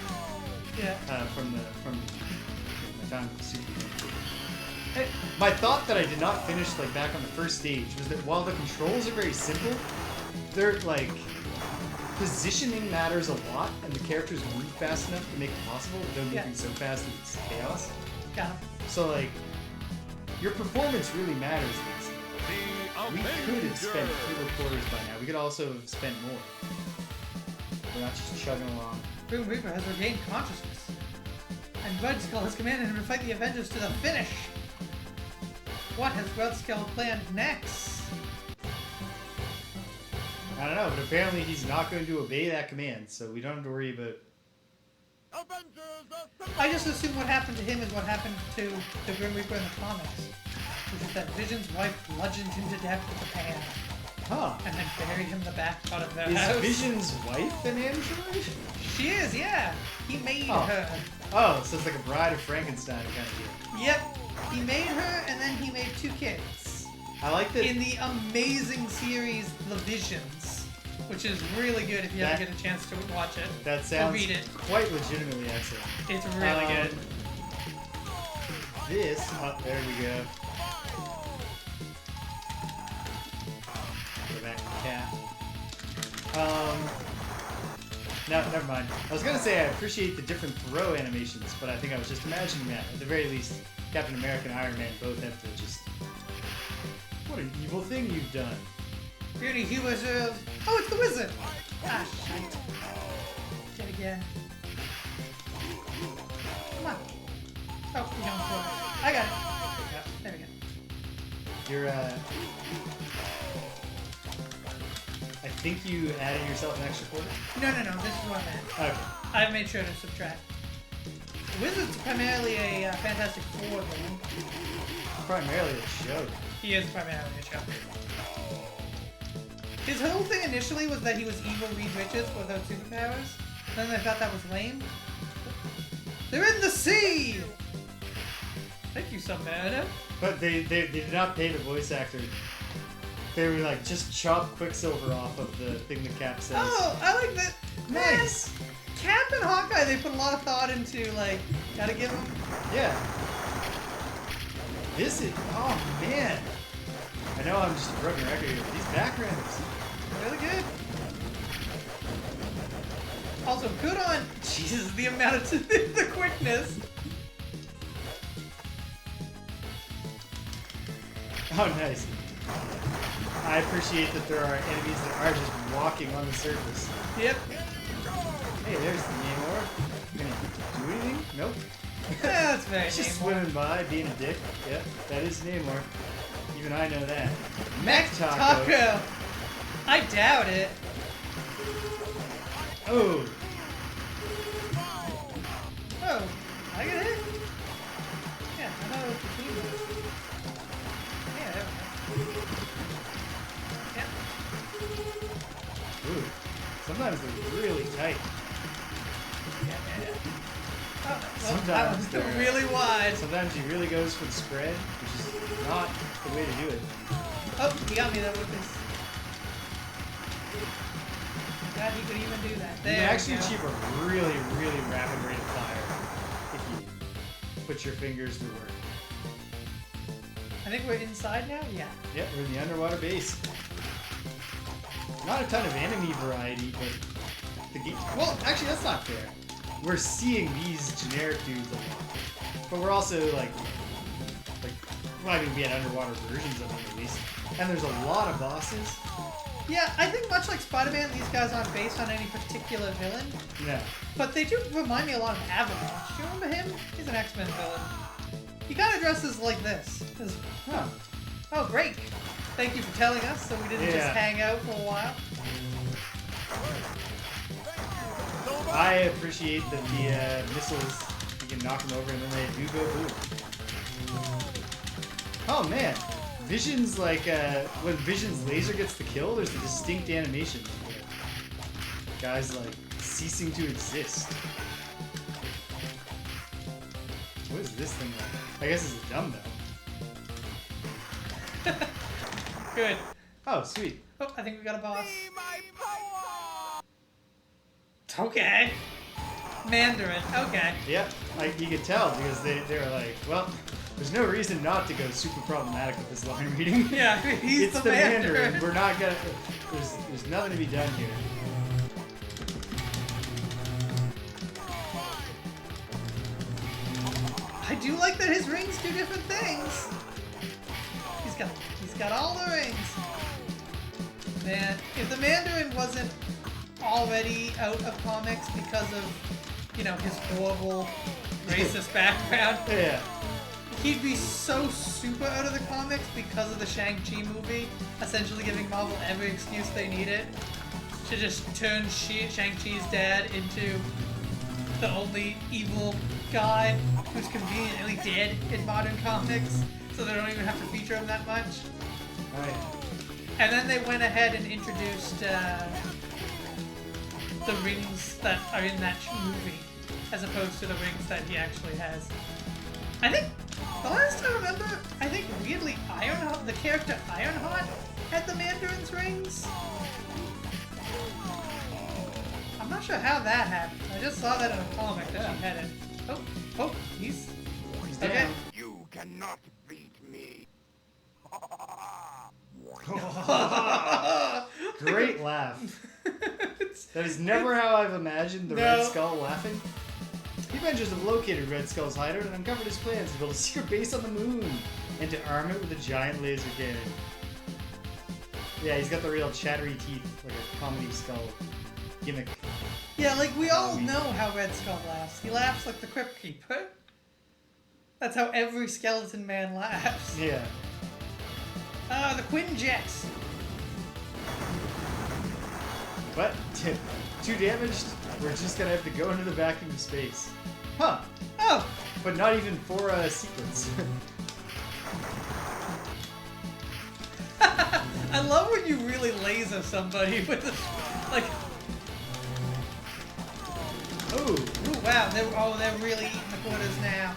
Yeah. From my time with Superman. Hey, my thought that I did not finish like back on the first stage was that while the controls are very simple, they're like positioning matters a lot, and the characters move fast enough to make it possible without moving so fast that it's chaos. Got him. So like, your performance really matters in this. We could have spent 3 quarters by now. We could also have spent more. We're not just chugging along. Grim Reaper has regained consciousness. And Red Skull has commanded him to fight the Avengers to the finish. What has Red Skull planned next? I don't know, but apparently he's not going to obey that command, so we don't have to worry about... Avengers I just assume what happened to him is what happened to the Grim Reaper in the comics. Which is that Vision's wife bludgeoned him to death with a pan. Huh. And then buried him in the back part of their Is house. Vision's wife an android? She is, yeah. He made Oh. her. Oh, so it's like a Bride of Frankenstein kind of deal. Yep. He made her, and then he made 2 kids. I like that... In the amazing series The Visions, which is really good if you ever get a chance to watch it. That sounds read it. quite legitimately excellent. It's really good. This... Oh, there we go. Go back to the cat. No, never mind. I was gonna say I appreciate the different throw animations, but I think I was just imagining that. At the very least, Captain America and Iron Man both have to just... What an evil thing you've done. Beauty Humors. Oh, it's the wizard! Ah, shite. Get again. Come on. Oh, we don't throw it. I got it. Yep. There we go. You're, I think you added yourself an extra quarter? No, this is what I meant. Okay. I've made sure to subtract. The Wizard's primarily a Fantastic Four villain. Primarily a show. He is primarily a show. His whole thing initially was that he was evil Reed Richards without superpowers. Then they thought that was lame. They're in the sea! Thank you, Submariner. But they did not pay the voice actor. They were like, just chop Quicksilver off of the thing the Cap says. Oh, I like that. Nice! Man, Cap and Hawkeye, they put a lot of thought into, like, gotta give them... Yeah. This is... Oh, man. I know I'm just a broken record here, but these backgrounds... Really good. Also, good on... Jesus, the amount of... the quickness. Oh, nice. I appreciate that there are enemies that are just walking on the surface. Yep. Hey, there's the Namor. Gonna do anything? Nope. Yeah, that's very Just Namor. swimming by, being a dick. Yep, that is Namor. Even I know that. Mech Taco. Taco. I doubt it. Oh. Oh, I get hit? Yeah, I thought it was between those. Yeah, there we go. Yeah. Ooh. Sometimes they're really tight. Yeah. Oh, well, Sometimes that was they're- really wide. Sometimes he really goes for the spread, which is not the way to do it. Oh, he got me there with his God, he could even do that. You There can actually we go. achieve a really, really rapid rate of fire if you put your fingers to work. I think we're inside now? Yeah. Yep, we're in the underwater base. Not a ton of enemy variety, but the game. Well, actually, that's not fair. We're seeing these generic dudes a lot, but we're also well, I mean, we had underwater versions of them at least, and there's a lot of bosses. Yeah, I think much like Spider-Man, these guys aren't based on any particular villain, No. but they do remind me a lot of Avalanche. Do you remember him? He's an X-Men villain. He kind of dresses like this. Huh. Oh, great. Thank you for telling us, so we didn't just Yeah. hang out for a while. I appreciate that the missiles, you can knock them over and then they do go boom. Oh man, Vision's when Vision's laser gets the kill, there's a distinct animation. Guys ceasing to exist. What is this thing like? I guess it's a dumbbell. Good. Oh, sweet. Oh, I think we got a boss. See my power! Okay. Mandarin. Okay. Yep, you can tell because they're like, well, there's no reason not to go super problematic with this line reading. Yeah, he's It's the the Mandarin. Mandarin. We're not gonna. There's nothing to be done here. I do like that his rings do different things. He's got all the rings. Man, if the Mandarin wasn't already out of comics because of, his horrible racist background, Yeah. he'd be so super out of the comics because of the Shang-Chi movie, essentially giving Marvel every excuse they needed to just turn Shang-Chi's dad into the only evil guy who's conveniently dead in modern comics, so they don't even have to feature him that much. Right. And then they went ahead and introduced the rings that are in that movie, as opposed to the rings that he actually has. I think the last I remember, weirdly Ironheart, the character Ironheart, had the Mandarin's rings. I'm not sure how that happened. I just saw that in a comic that she had it. Oh, he's okay. down. You cannot beat me. Great laugh. That is never how I've imagined the No. Red Skull laughing. The Avengers have located Red Skull's hideout and uncovered his plans to build a secret base on the moon and to arm it with a giant laser cannon. Yeah, he's got the real chattery teeth, like a comedy skull gimmick. Yeah, we all know how Red Skull laughs. He laughs like the Crypt Keeper. That's how every skeleton man laughs. Yeah. The Quinjets. But, 2 damaged, we're just gonna have to go into the vacuum of space. Huh. Oh, But not even for a sequence. I love when you really laser somebody with a, Oh. Ooh, wow, they're really eating the quarters now.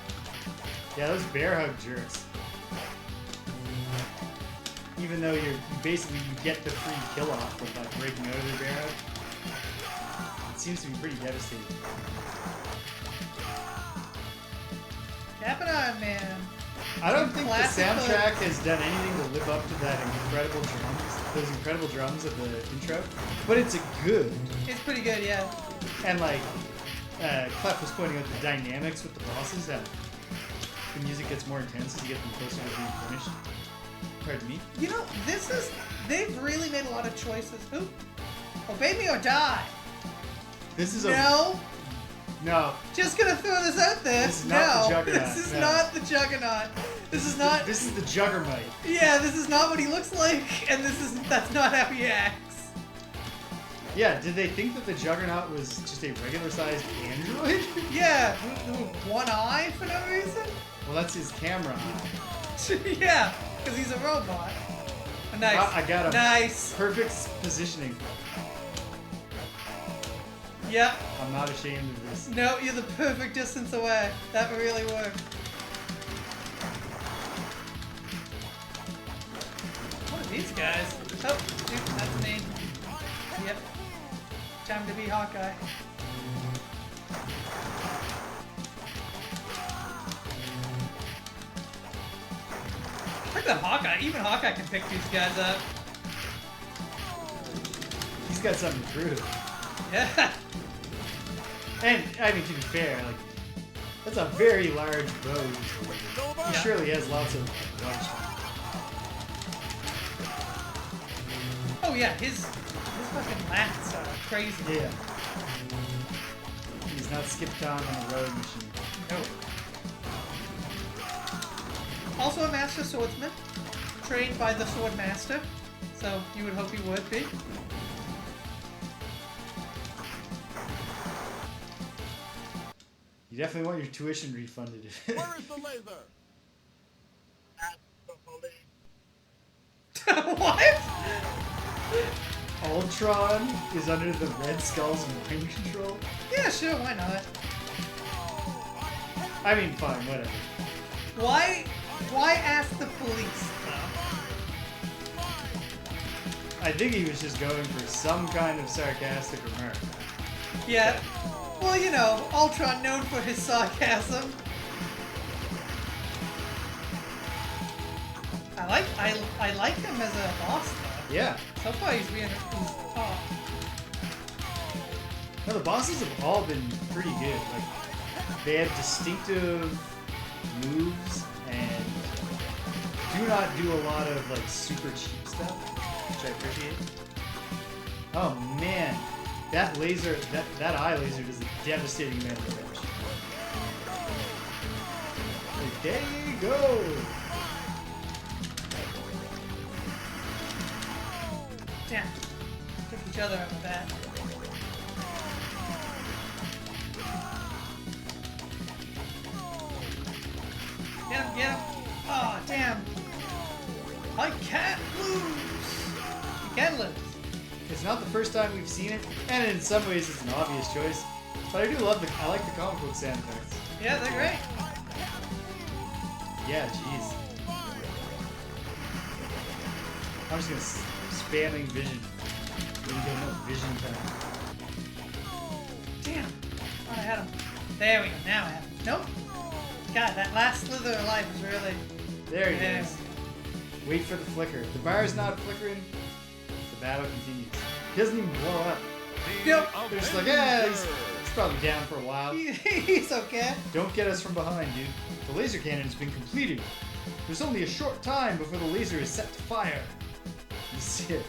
Yeah, those bear hug jerks. Even though you get the free kill off with breaking out of their bear hug. It seems to be pretty devastating. Captain Iron Man. I don't think the Classic soundtrack has done anything to live up to those incredible drums of the intro, but it's good. It's pretty good, yeah. And Clef was pointing out the dynamics with the bosses, that the music gets more intense as you get them closer to being finished. Pardon me? They've really made a lot of choices. Ooh. Obey me or die. This is No, just gonna throw this out there. This is not the Juggernaut. This is No. not the Juggernaut. This is not. This is the Juggernaut. Yeah, this is not what he looks like, and that's not how he acts. Yeah, did they think that the Juggernaut was just a regular-sized android? Yeah, with one eye for no reason. Well, that's his camera eye. Yeah, because he's a robot. Nice. I got him. Nice. Perfect positioning. Yep. I'm not ashamed of this. No, you're the perfect distance away. That really worked. What are these guys? Oh, shoot, that's me. Time to be Hawkeye. Look at Hawkeye. Even Hawkeye can pick these guys up. He's got something to prove. Yeah. And, I mean, to be fair, like, that's a very large bow. He surely has lots of large. Oh yeah, his fucking lats are crazy. Yeah. He's not skipped on a road machine. Nope. Also a master swordsman, trained by the sword master, so you would hope he would be. You definitely want your tuition refunded. Where is the laser? At the police. What? Ultron is under the Red Skull's mind control? Yeah, sure, why not? I mean, fine, whatever. Why ask the police, though? I think he was just going for some kind of sarcastic remark. Yeah. Well, you know, Ultron known for his sarcasm. I like him as a boss, though. Yeah. So far, he's top. No, the bosses have all been pretty good. Like, they have distinctive moves and do not do a lot of like super cheap stuff, which I appreciate. Oh man, that laser, that eye laser does a devastating amount of damage. Like, there you go. Damn. Took each other up with that. Get him, get him. Oh, damn. I can't lose. You can lose. It's not the first time we've seen it, and in some ways it's an obvious choice. But I do love I like the comic book sound effects. Yeah, they're great. Yeah, jeez. I'm just gonna spamming vision. We get enough vision time. Damn. Oh, I had him. There we go. Now I have him. Nope. God, that last slither of life is really... There he is. Wait for the flicker. If the bar is not flickering, the battle continues. He doesn't even blow up. Yep. They're just like, yeah, he's probably down for a while. He's okay. Don't get us from behind, dude. The laser cannon has been completed. There's only a short time before the laser is set to fire. You see it.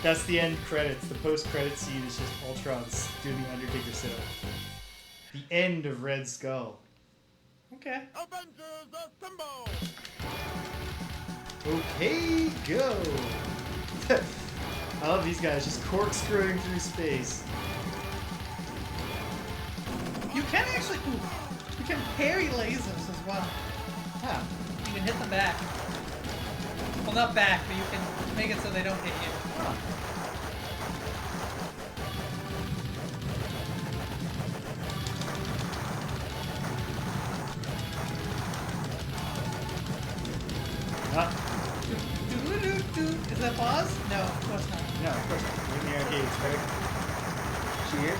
That's the end credits. The post-credit scene is just Ultron doing the Undertaker sit-up. The end of Red Skull. Okay. Avengers assemble! Okay, go! I love these guys just corkscrewing through space. You can actually... Ooh, you can parry lasers as well. How? You can hit them back. Well, not back, but you can make it so they don't hit you. Huh. Is that pause? No, of course not. No, of course not. We're in the arcades, right? She here?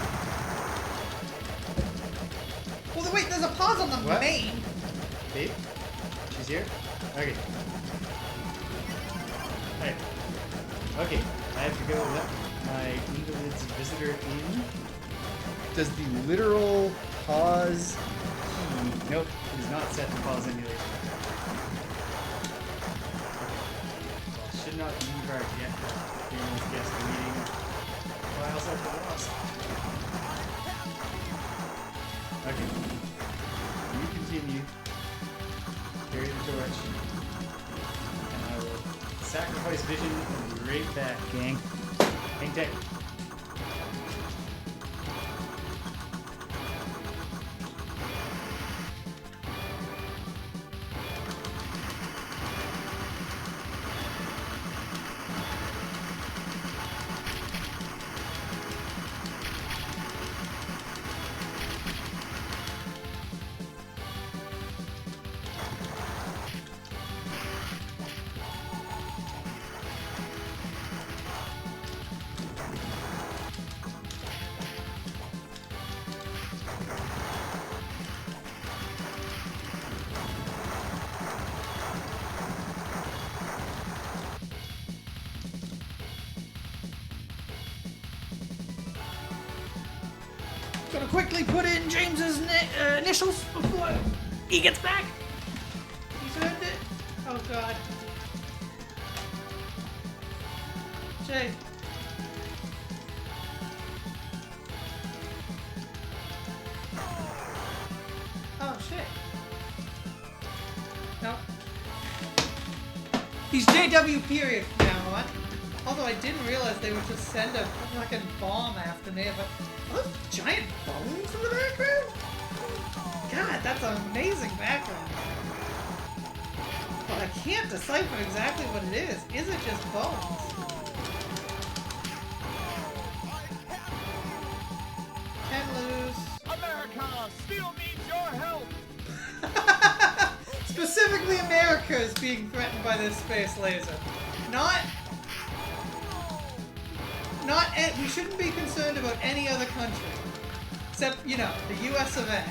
Well, wait, there's a pause on the What? main. Babe? She's here? Okay. Hey. Okay, I have to go let my invalid's visitor in. Does the literal pause key... Nope, it is not set to pause emulation. Well, should not leave our guest meeting. Why else have to lost? Okay. You continue. Carry the torch. And I will sacrifice vision and be right back, gang. Hang tight. quickly put in James's initials before he gets back. He's earned it. Oh god. Jay. Oh shit. Nope. He's JW period from now on. Although I didn't realize they would just send a fucking bomb after me. But are those giant bones in the background? God, that's an amazing background. But I can't decipher exactly what it is. Is it just bones? Can lose. America still needs your help. Specifically, America is being threatened by this space laser. We shouldn't be concerned about any other country. Except, you know, the US of A.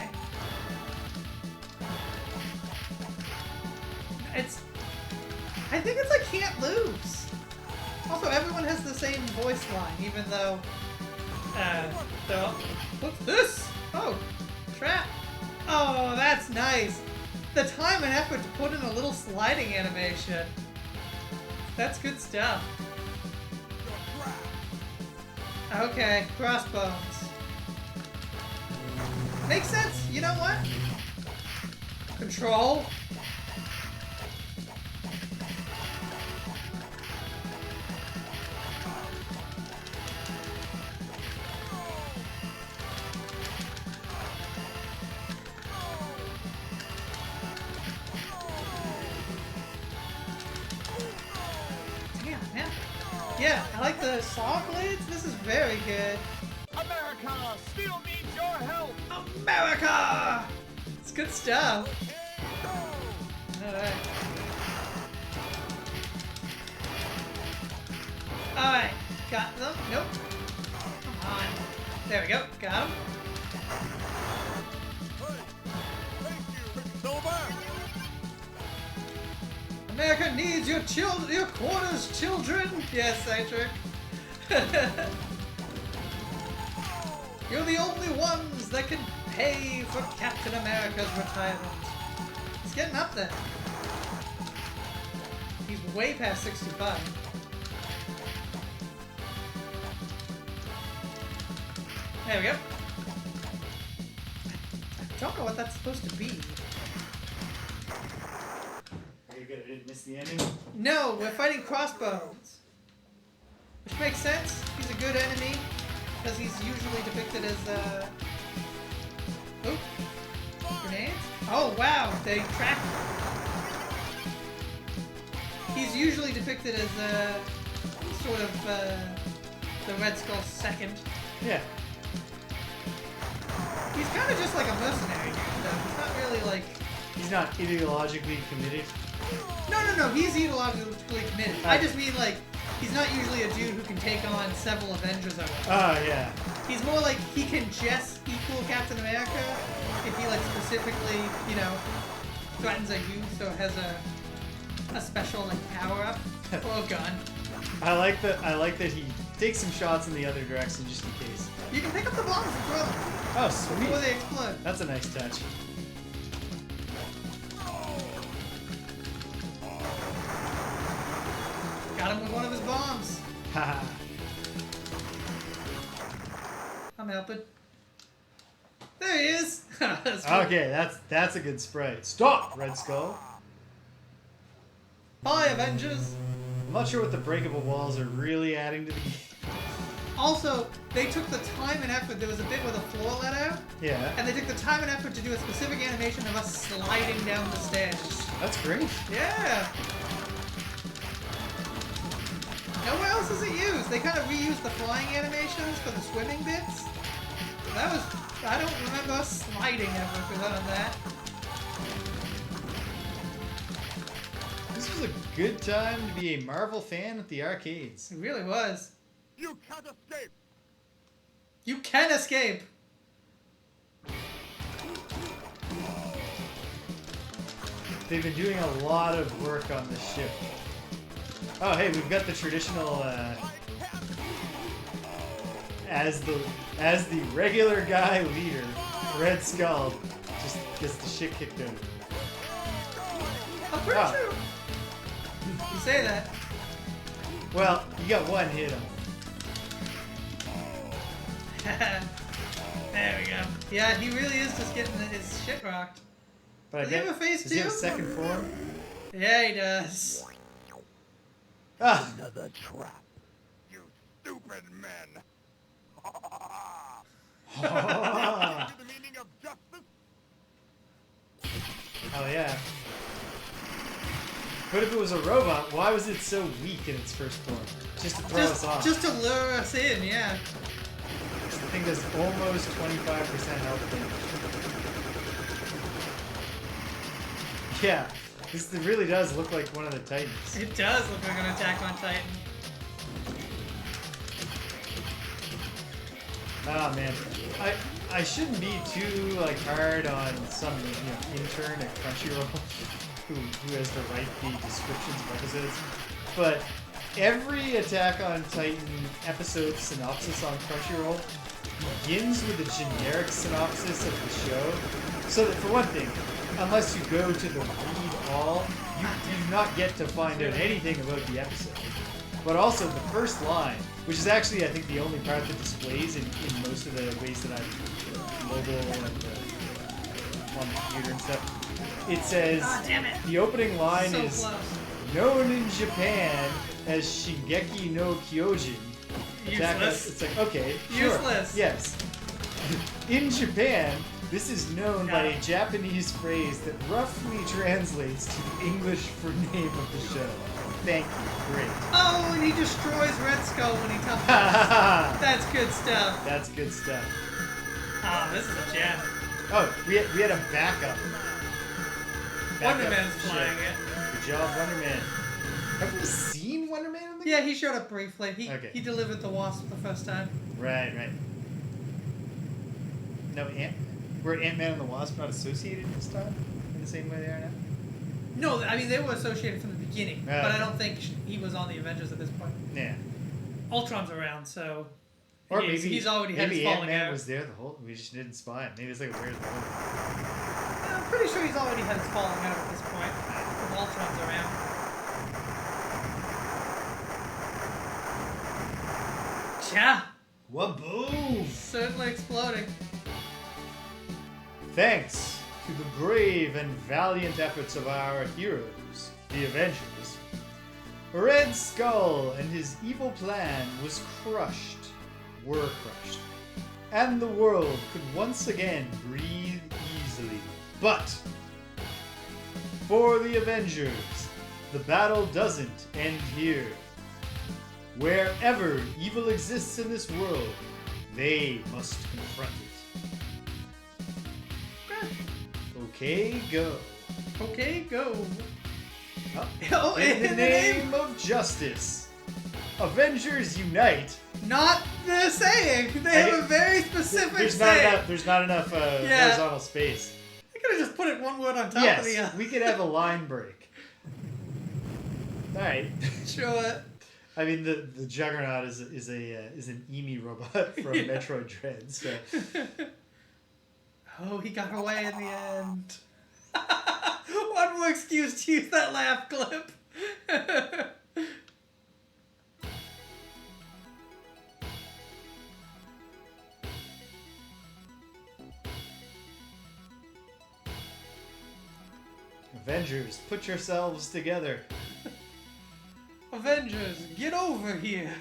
I think it's I can't lose. Also, everyone has the same voice line, even though, what's this? Oh, trap. Oh, that's nice. The time and effort to put in a little sliding animation. That's good stuff. Okay, crossbones. Makes sense. You know what? Control. Damn, man. Yeah, I like the saw blades. This is very good. America still needs your help. America! It's good stuff. Alright. Alright. Got them. Nope. Come on. There we go. Got him. Thank you, Silver. America needs your your quarters, children. Yes, Citric. You're the only ones that can pay for Captain America's retirement. He's getting up there. He's way past 65. There we go. I don't know what that's supposed to be. Are you good? I didn't miss the ending. No, we're fighting crossbones. Which makes sense. He's a good enemy. Because he's usually depicted as, oh, grenades? Oh, wow, they track him. He's usually depicted as, sort of, the Red Skull's second. Yeah. He's kind of just like a mercenary dude, though. He's not really, like... He's not ideologically committed. No, he's ideologically committed. I just mean, like, he's not usually a dude who can take on several Avengers at once. Oh, yeah. He's more like he can just equal Captain America if he, like, specifically, you know, threatens a youth or has a special, like, power-up or a gun. I like that he takes some shots in the other direction just in case. You can pick up the bombs and throw them Oh, sweet. before they explode. That's a nice touch. Got him with one of his bombs. Haha. I'm helping. There he is. That's cool. Okay, that's a good sprite. Stop, Red Skull. Bye, Avengers. I'm not sure what the breakable walls are really adding to the game. Also, they took the time and effort. There was a bit where the floor let out, Yeah. and they took the time and effort to do a specific animation of us sliding down the stairs. That's great. Yeah. Nowhere else is it used. They kind of reused the flying animations for the swimming bits. That was... I don't remember us sliding ever without that. This was a good time to be a Marvel fan at the arcades. It really was. You can't escape. You can escape. They've been doing a lot of work on this ship. Oh, hey, we've got the traditional as the regular guy leader, Red Skull just gets the shit kicked out of him. I'm pretty Oh. sure. You say that. Well, you got one hit on. There we go. Yeah, he really is just getting his shit rocked. But Does he have a face does he have a too? second form? Yeah, he does. Ah, Another trap. You stupid men. oh The meaning of justice? yeah. But if it was a robot, why was it so weak in its first form? Just to throw us off. Just to lure us in, yeah. The thing does almost 25% health damage. Yeah, this really does look like one of the Titans. It does look like an Attack on Titan. Ah man, I shouldn't be too like hard on some intern at Crunchyroll who has to write the descriptions of episodes, but every Attack on Titan episode synopsis on Crunchyroll begins with a generic synopsis of the show, so that for one thing, unless you go to the read all, you do not get to find out anything about the episode. But also the first line, which is actually I think the only part that displays in most of the ways that I've mobile and on the computer and stuff. It says Ah, damn it. the opening line So is close. known in Japan as Shingeki no Kyojin. Useless. It's like, okay, sure. Useless. Yes. In Japan, this is known by Yeah. a Japanese phrase that roughly translates to the English for name of the show. Thank you. Great. Oh, and he destroys Red Skull when he comes out. That's good stuff. That's good stuff. Oh, this is a gem. Oh, we had a backup. Wonder Backup Man's ship. flying it. Good job, Wonder Man. Have we seen Wonder Man in the Yeah, he showed up briefly. Okay. He delivered the wasp the first time. Right. No, were Ant-Man and the Wasp not associated this time in the same way they are now? No, I mean they were associated from the beginning, Yeah. but I don't think he was on the Avengers at this point. Yeah. Ultron's around, so Or he's already had his maybe falling Ant-Man out. was there the whole. We just didn't spy him. Maybe it's like a weird. I'm pretty sure he's already had his falling out at this point. With Ultron's around. Yeah, Waboom! certainly exploding. Thanks to the brave and valiant efforts of our heroes, the Avengers, Red Skull and his evil plan were crushed, and the world could once again breathe easily. But for the Avengers, the battle doesn't end here. Wherever evil exists in this world, they must confront it. Okay, go. Okay, go. Oh, Oh, in the name of justice, Avengers unite. Not the saying. They have a very specific There's saying. not enough horizontal space. I could have just put it one word on top Yes, of the other. we could have a line break. All right. Sure. I mean, the Juggernaut is an EMI robot from Yeah. Metroid Dread. So Oh, he got away in the end. One more excuse to use that laugh clip. Avengers, put yourselves together. Avengers, get over here.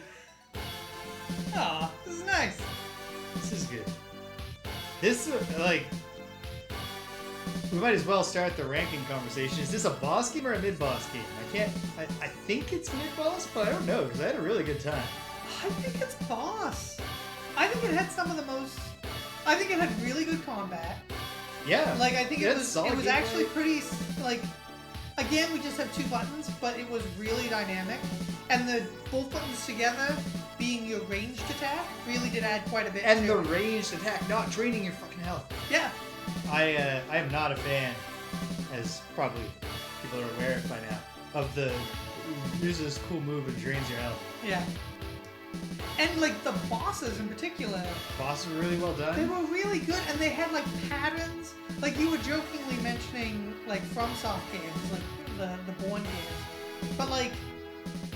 Aw, this is nice. This is good. This we might as well start the ranking conversation. Is this a boss game or a mid-boss game? I think it's mid-boss, but I don't know because I had a really good time. I think it's boss. I think it had some of the most. I think it had really good combat. Yeah. Like I think Yeah, it it's solid was gameplay. actually pretty like. Again, we just have two buttons, but it was really dynamic, and the both buttons together, being your ranged attack, really did add quite a bit. And to the it. ranged attack, not draining your fucking health. Yeah. I am not a fan, as probably people are aware by now, of the uses this cool move and drains your health. Yeah. And like the bosses in particular, Boss was really well they done. were really good, and they had like patterns. Like you were jokingly mentioning like FromSoft games, like the Bourne games, but like,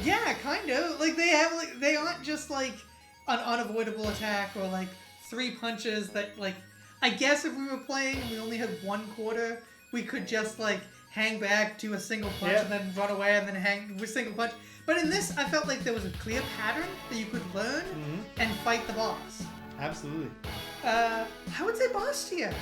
yeah, kind of. Like they aren't just like an unavoidable attack or like 3 punches that like. I guess if we were playing and we only had 1 quarter, we could just like hang back, do a single punch, and then run away, and then hang with single punch. But in this, I felt like there was a clear pattern that you could learn and fight the boss. Absolutely. I would say boss tier.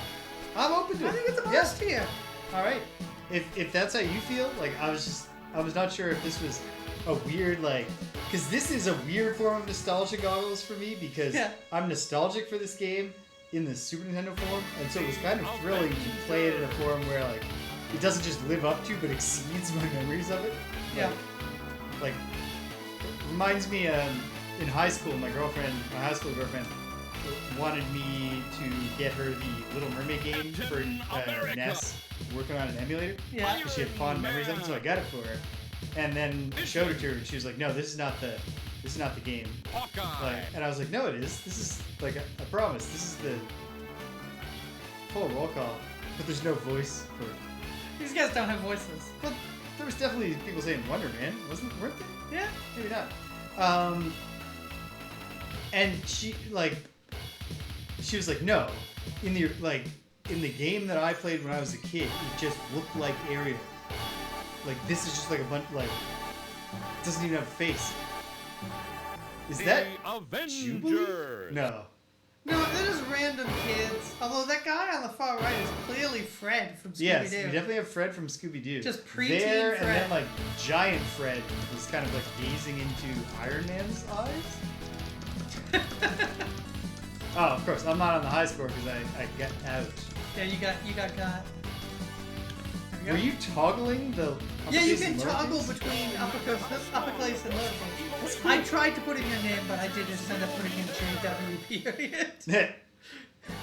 I'm open to it. I think it's a boss tier. All right. If that's how you feel, like I was not sure if this was a weird because this is a weird form of nostalgia goggles for me because I'm nostalgic for this game in the Super Nintendo form, and so it was kind of thrilling to play it in a form where like it doesn't just live up to but exceeds my memories of it. Like it reminds me in high school, my high school girlfriend wanted me to get her the Little Mermaid game for NES, working on an emulator. Yeah. She had fond memories of it, so I got it for her. And then showed it to her, and she was like, "No, this is not the game." And I was like, "No, it is. This is like I promise. This is the full roll call, but there's no voice for it." These guys don't have voices. Well, there was definitely people saying Wonder Man, weren't there? Yeah. Maybe not. And she was like, "No, in the game that I played when I was a kid, it just looked like Ariel. Like this is just like a bunch it doesn't even have a face." Is that Jubilee? Avengers. No. No, they're just random kids. Although that guy on the far right is clearly Fred from Scooby-Doo. Yes, we definitely have Fred from Scooby-Doo. Just preteen there, Fred. and then like giant Fred was kind of like gazing into Iron Man's eyes. Oh, of course, I'm not on the high score because I got out. Yeah, you got. Were you toggling the? Yeah, you uppercase can and toggle lowercase? between uppercase and lowercase. I tried to put in your name, but I did just end up putting in JW period.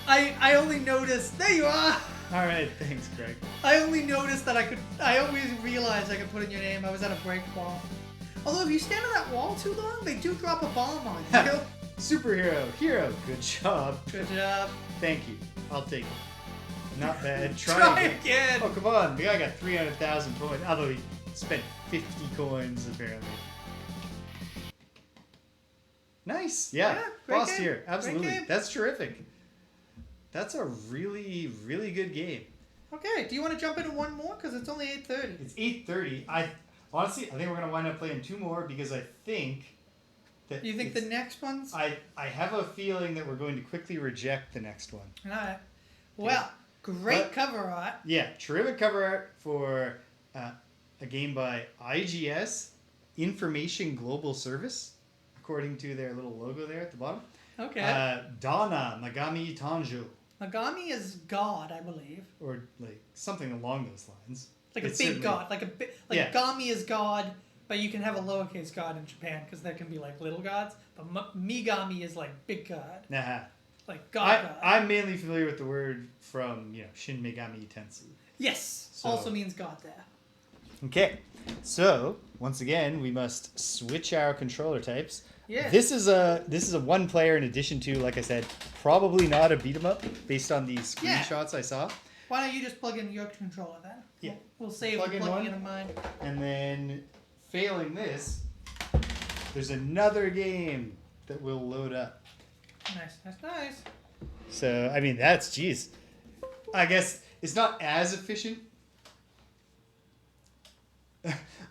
I only noticed. There you are. All right, thanks, Greg. I only noticed that I always realized I could put in your name. I was at a break wall. Although if you stand on that wall too long, they do drop a bomb on you. Superhero, hero, good job. Good job. Thank you. I'll take it. Not bad. Try again. Oh, come on. The guy got 300,000 coins. Although he spent 50 coins, apparently. Nice. Yeah. great Boss game. tier. Absolutely. Great game. That's terrific. That's a really, really good game. Okay, do you want to jump into one more? Because it's only 8:30. It's 8:30. Honestly, I think we're going to wind up playing 2 more because I think that You think the next one's... I have a feeling that we're going to quickly reject the next one. Alright. Well, great cover art. Yeah, terrific cover art for a game by IGS, Information Global Service, according to their little logo there at the bottom. Okay. Dahna, Magami, Tanjō. Magami is God, I believe. Or like something along those lines. Like It's a big certainly- God. Like Gami is God, but you can have a lowercase God in Japan because there can be like little gods. But Migami is like big God. Nah. Like God. I'm mainly familiar with the word from, Shin Megami Tensei. Yes. So- Also means God there. Okay, so once again, we must switch our controller types. Yeah. This is a one player in addition to, like I said, probably not a beat 'em up based on the screenshots I saw. Why don't you just plug in your controller then? Yeah. We'll save Plug in plugging one. in mine. And then, failing this, there's another game that will load up. Nice. So, I mean, geez. I guess it's not as efficient.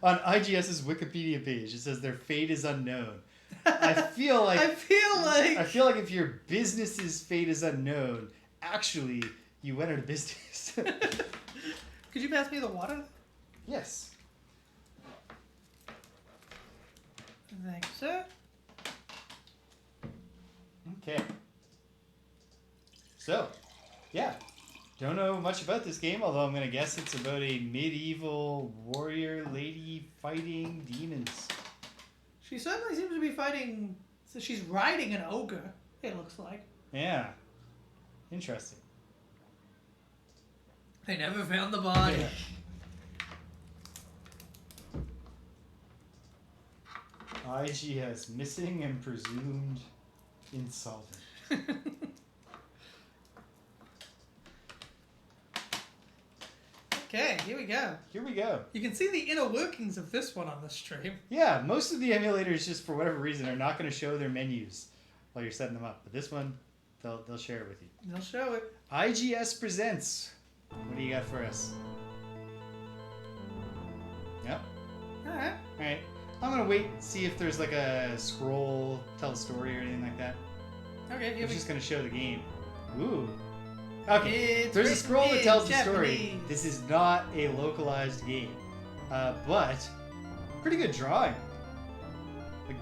On IGS's Wikipedia page, it says their fate is unknown. I feel like if your business's fate is unknown, actually, you went out of business. Could you pass me the water? Yes. Thank you, sir. Okay. So, yeah. Don't know much about this game, although I'm going to guess it's about a medieval warrior lady fighting demons. She certainly seems to be fighting... So she's riding an ogre, it looks like. Yeah. Interesting. They never found the body. Yeah. IGS, missing and presumed insolvent. Okay, here we go. Here we go. You can see the inner workings of this one on the stream. Yeah, most of the emulators, just for whatever reason, are not going to show their menus while you're setting them up. But this one, they'll share it with you. They'll show it. IGS presents. What do you got for us? Yep. Alright. Alright. I'm going to wait and see if there's like a scroll, tell a story or anything like that. Okay, here It's we just going to show the game. Ooh. Okay. It's There's a written scroll that in tells the Japanese. story. This is not a localized game. But pretty good drawing.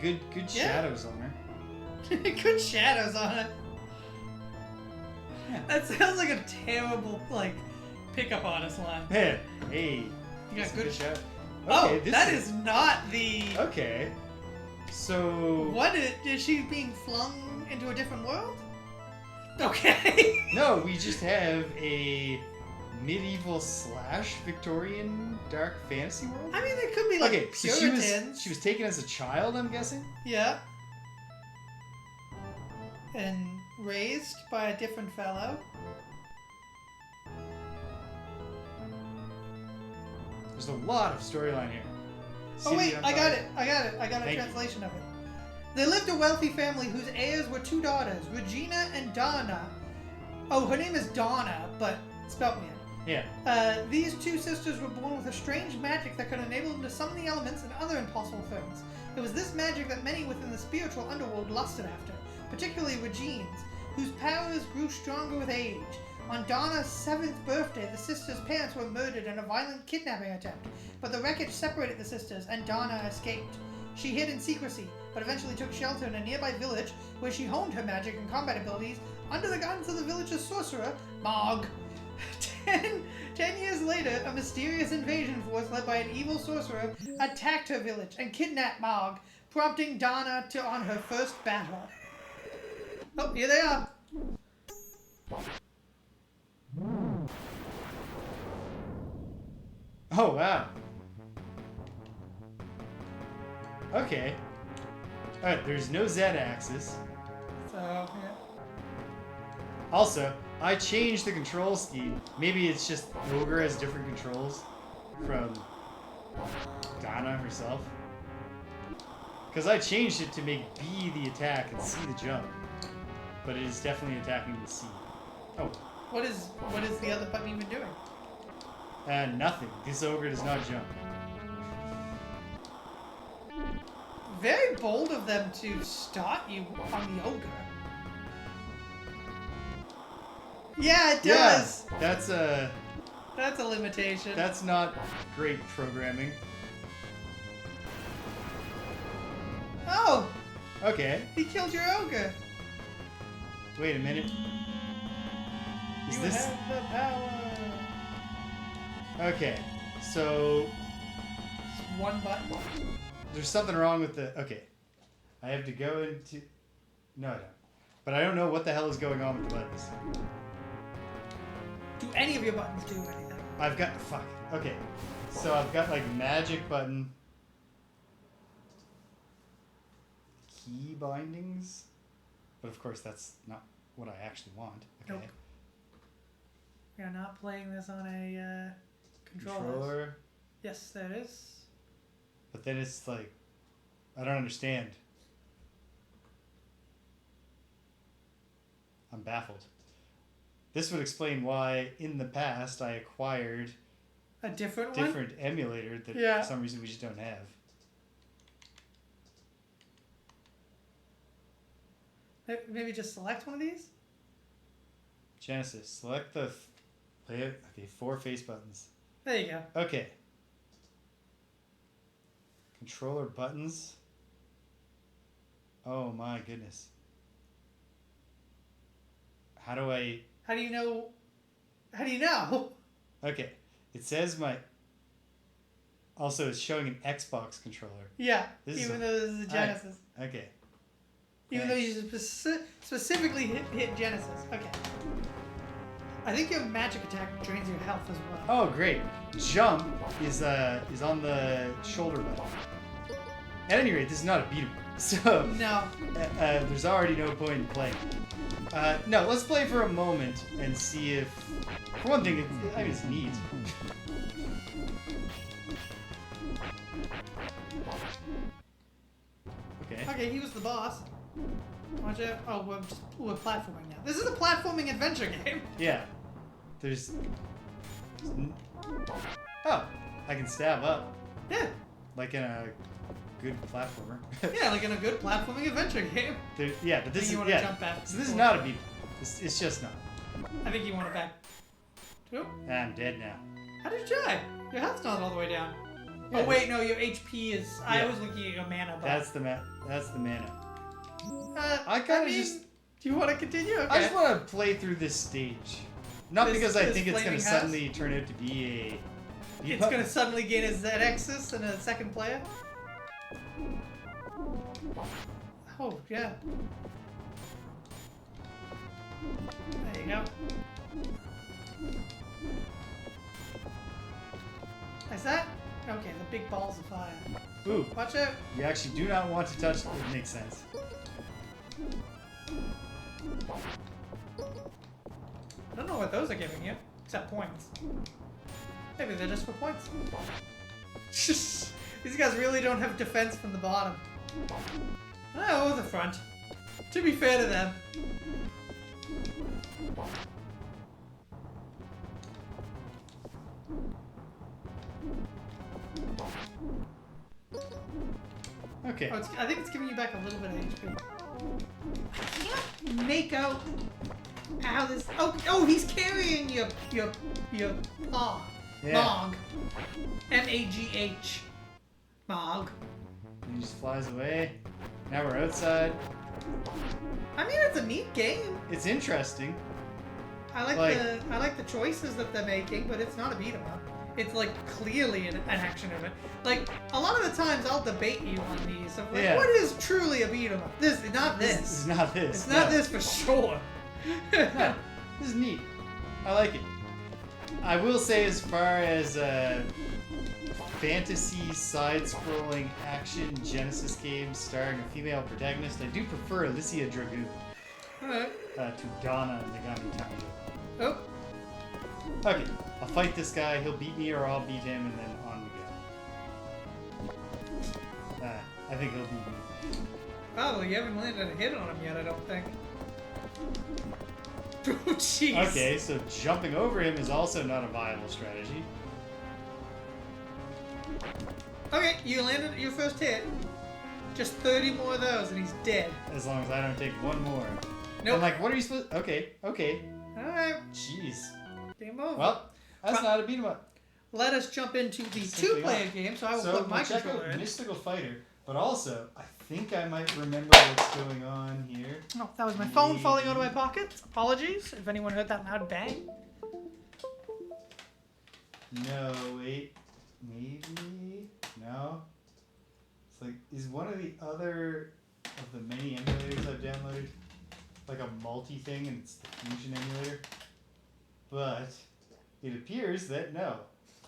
Good Yeah. shadows on her. Good shadows on it. Yeah. That sounds like a terrible, like, pickup artist line. Hey, hey. You got some good shadow. Oh, Okay, this that is not the... Okay. So... What is she being flung into a different world? Okay. No, we just have a medieval / Victorian dark fantasy world. I mean, it could be like Okay, so Puritans. she was taken as a child, I'm guessing. Yeah. And raised by a different fellow. There's a lot of storyline here. Oh City wait, on I got fire. it. I got a Thank you. translation of it. There lived a wealthy family whose heirs were two daughters, Regina and Dahna. Oh, her name is Dahna, but spelt weird. Yeah. These two sisters were born with a strange magic that could enable them to summon the elements and other impossible things. It was this magic that many within the spiritual underworld lusted after, particularly Regina's, whose powers grew stronger with age. On Dahna's 7th birthday, the sisters' parents were murdered in a violent kidnapping attempt, but the wreckage separated the sisters and Dahna escaped. She hid in secrecy, but eventually took shelter in a nearby village where she honed her magic and combat abilities under the guidance of the village's sorcerer, Mog. 10 years later, a mysterious invasion force led by an evil sorcerer attacked her village and kidnapped Mog, prompting Dahna to on her first battle. Oh, here they are. Oh, wow. Okay. Alright, there's no Z-axis. So, yeah. Also, I changed the control scheme. Maybe it's just Ogre has different controls from Dahna herself. Because I changed it to make B the attack and C the jump. But it is definitely attacking the C. Oh, What is the other button even doing? nothing. This Ogre does not jump. Very bold of them to start you on the ogre. Yeah, it does. Yeah, That's a limitation. that's not great programming. Oh, Okay, he killed your ogre. wait a minute. Is You this... have the power. Okay, so It's one button. there's something wrong with the... Okay. I have to go into... No, I don't. But I don't know what the hell is going on with the buttons. Do any of your buttons do anything? I've got... Fuck. Okay. So I've got, like, magic button. Key bindings. But of course, that's not what I actually want. Okay. Nope. We are not playing this on a controller. Controller. Yes, that is. But then it's like... I don't understand. I'm baffled. This would explain why, in the past, I acquired A different one? different emulator that Yeah. for some reason we just don't have. Maybe just select one of these? Genesis. Select the... Okay, 4 face buttons. There you go. Okay. Controller buttons. Oh my goodness. How do I... How do you know? How do you know? Okay. It says my... Also, it's showing an Xbox controller. Yeah, This is even a- though this is a Alright. Genesis. Okay. Even though you specifically hit Genesis. Okay. I think your magic attack drains your health as well. Oh, great. Jump is on the shoulder button. At any rate, this is not a beat 'em up, so No. there's already no point in playing. No, let's play for a moment and see if, for one thing, I mean, it's neat. Okay. Okay, he was the boss. Watch out. Oh, we're platforming now. This is a platforming adventure game. Yeah. Oh, I can stab up. Yeah. Like in a good platformer. Yeah, like in a good platforming adventure game. Yeah, but this is, you want to yeah. jump back. So this is not a beat. It's just not. I think you want it back. Oh, I'm dead now. how did you die? Your health's not all the way down. Yeah, Oh wait, no, your HP is. I Yeah. was looking at your mana bar. That's the mana. I kinda mean, just- Do you want to continue? Okay. I just want to play through this stage. Not This- because I this think it's going flaming to house? suddenly turn out to be a... It's gonna suddenly gain a Z-axis and a second player. Oh yeah. There you go. Is that? Okay, the big balls of fire. Ooh, Watch out. you actually do not want to touch it. It makes sense. I don't know what those are giving you, except points. Maybe they're just for points. These guys really don't have defense from the bottom. Oh, or the front. To be fair to them. Okay. Oh, I think it's giving you back a little bit of HP. I can't make out how this. Oh, he's carrying your paw. Yeah. Mog. M-A-G-H. Mog. He just flies away. Now we're outside. I mean, it's a neat game. It's interesting. I like the choices that they're making, but it's not a beat 'em up. It's like clearly an action of it. Like a lot of the times, I'll debate you on these. Of like, Yeah. what is truly a beat 'em up? This, not this. It's not this. It's not no. this for sure. No, this is neat. I like it. I will say, as far as fantasy side-scrolling action Genesis games starring a female protagonist, I do prefer Alicia Dragoon Alright. to Dahna and Magami Tanjō. Oh, Okay, I'll fight this guy. He'll beat me, or I'll beat him, and then on we go. I think he'll beat me. oh, you haven't landed a hit on him yet, I don't think. Oh, jeez. Okay, so jumping over him is also not a viable strategy. Okay, you landed your first hit. Just 30 more of those, and he's dead. As long as I don't take one more. Nope. I'm like, what are you supposed? Okay. Alright, Jeez. game over. Well, that's not a beat 'em up. Let us jump into the Simply two-player not. game, so I will So put my we'll check controller out in. Mystical Fighter, but also I think I might remember what's going on here. Oh, that was my phone falling out of my pocket. Apologies if anyone heard that loud bang. No, wait, maybe no. It's like, is one of the other of the many emulators I've downloaded like a multi thing, and it's the Fusion emulator? But it appears that no,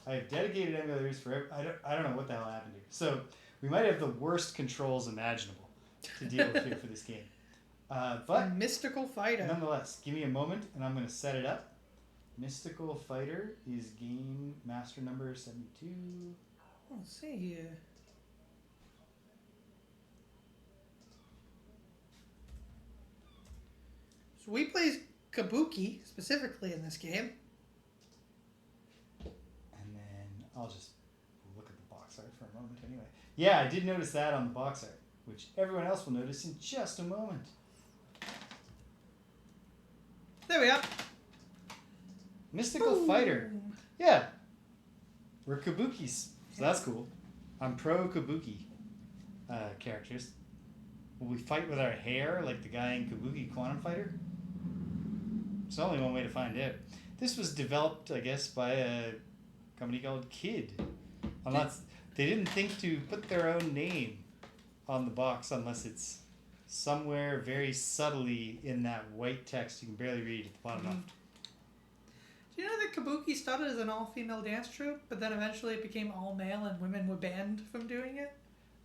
I have dedicated emulators for. I don't know what the hell happened here. So we might have the worst controls imaginable to deal with here for this game. But Mystical Fighter. nonetheless, give me a moment, and I'm going to set it up. Mystical Fighter is game master number 72. Let's see here. So we play Kabuki specifically in this game. And then I'll just look at the box art for a moment anyway. Yeah, I did notice that on the box art, which everyone else will notice in just a moment. There we are. Mystical Fighter. Yeah. We're Kabukis. So that's cool. I'm pro Kabuki characters. Will we fight with our hair like the guy in Kabuki Quantum Fighter? It's only one way to find out. This was developed, I guess, by a company called Kid. They didn't think to put their own name on the box unless it's somewhere very subtly in that white text you can barely read at the bottom left. Do you know that Kabuki started as an all-female dance troupe, but then eventually it became all-male and women were banned from doing it?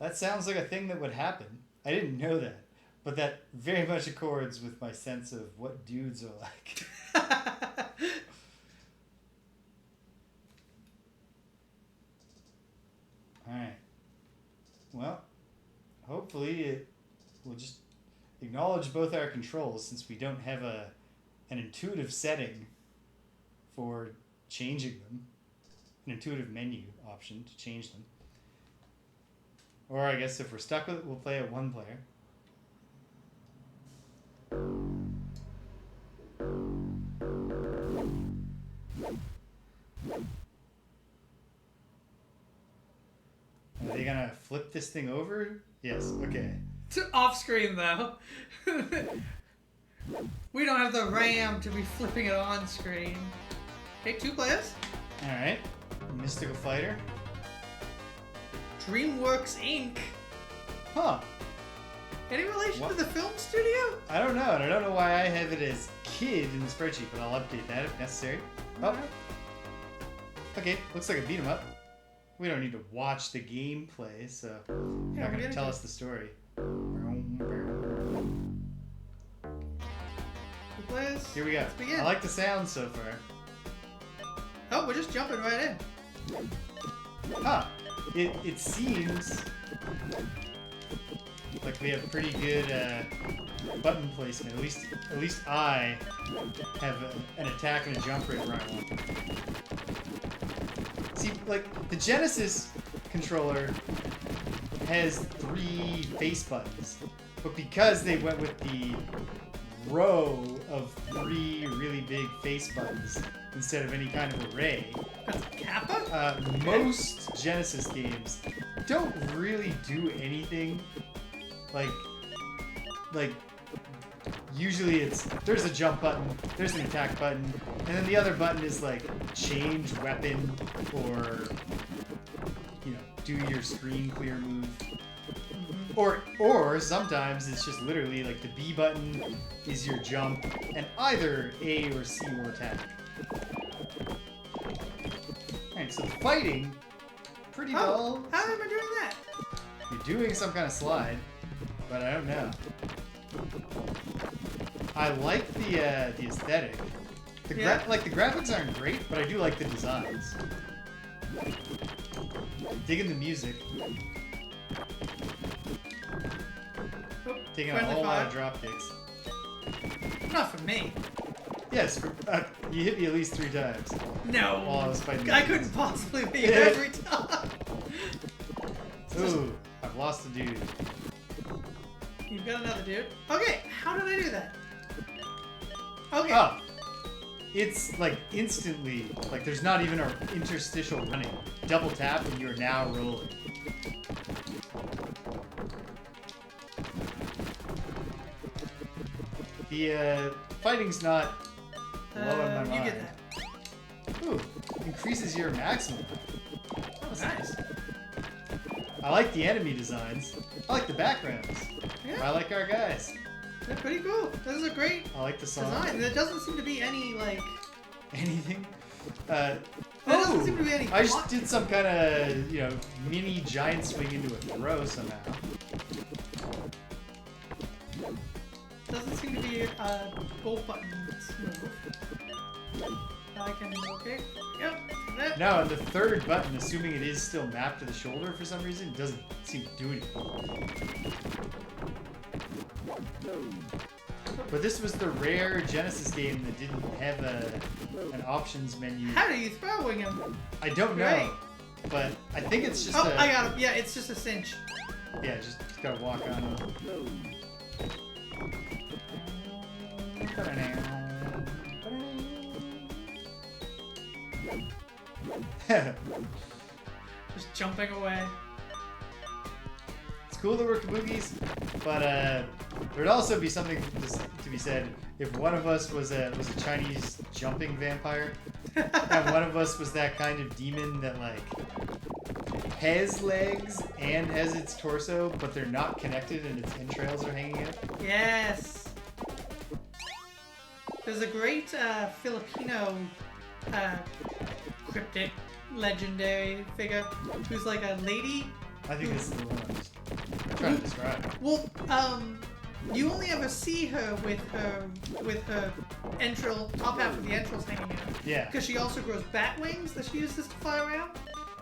That sounds like a thing that would happen. I didn't know that. But that very much accords with my sense of what dudes are like. Alright. Well, hopefully it will just acknowledge both our controls since we don't have an intuitive setting for changing them. An intuitive menu option to change them. Or I guess if we're stuck with it, we'll play it one player. Are they gonna flip this thing over? Yes, okay. Off screen though. We don't have the RAM to be flipping it on screen. Okay, 2 players. Alright. Mystical Fighter. DreamWorks Inc. Huh. Any relation What? to the film studio? I don't know, and I don't know why I have it as kid in the spreadsheet, but I'll update that if necessary. Oh. Alright. Okay, looks like a beat 'em up. We don't need to watch the gameplay, so Yeah, you're we're not gonna getting tell to us the story. 2 players. Here we go. Let's begin. I like the sound so far. Oh, we're just jumping right in. Huh. It seems like we have pretty good button placement. At least I have an attack and a jump rate where I want. See, like the Genesis controller has 3 face buttons, but because they went with the row of 3 really big face buttons instead of any kind of array, That's Kappa? most Genesis games don't really do anything. Like usually there's a jump button, there's an attack button, and then the other button is like change weapon or do your screen clear move. Or sometimes it's just literally like the B button is your jump, and either A or C will attack. Alright, so the fighting, pretty dull. How am I doing that? You're doing some kind of slide, but I don't know. I like the aesthetic. The graphics aren't great, but I do like the designs. Digging the music. Oh, Taking a friendly whole lot fire. of drop kicks. Not for me. Yes, you hit me at least 3 times. No. While I was fighting. I couldn't possibly be Yeah. every time. Ooh, I've lost a dude. You've got another dude. Okay, how did I do that? Okay. Oh, it's like instantly, like there's not even an interstitial running. Double tap and you're now rolling. The fighting's not blowing my mind. You get that. Ooh, increases your maximum. That was Nice. I like the enemy designs. I like the backgrounds. Yeah. I like our guys. They're pretty cool. This is a great I like the song. design. There doesn't seem to be any, like... Anything? There doesn't seem to be any I just plot. did some kind of, mini giant swing into a throw somehow. Doesn't seem to be a gold button move. I can... Okay. Yep. That. Now, on the 3rd button, assuming it is still mapped to the shoulder for some reason, it doesn't seem to do anything. But this was the rare Genesis game that didn't have an options menu. How are you throwing him? I don't know, Right. but I think it's just Oh, I got him. Yeah, it's just a cinch. Yeah, just gotta walk on him. Just jumping away. It's cool that we're kabukis, but there'd also be something to be said if one of us was a Chinese jumping vampire, and one of us was that kind of demon that like has legs and has its torso, but they're not connected and its entrails are hanging out. Yes. There's a great Filipino cryptic legendary figure who's like a lady I think this is the one I'm trying to describe. Well, you only ever see her with her entrail, top half of the entrails hanging out. Yeah. Because she also grows bat wings that she uses to fly around.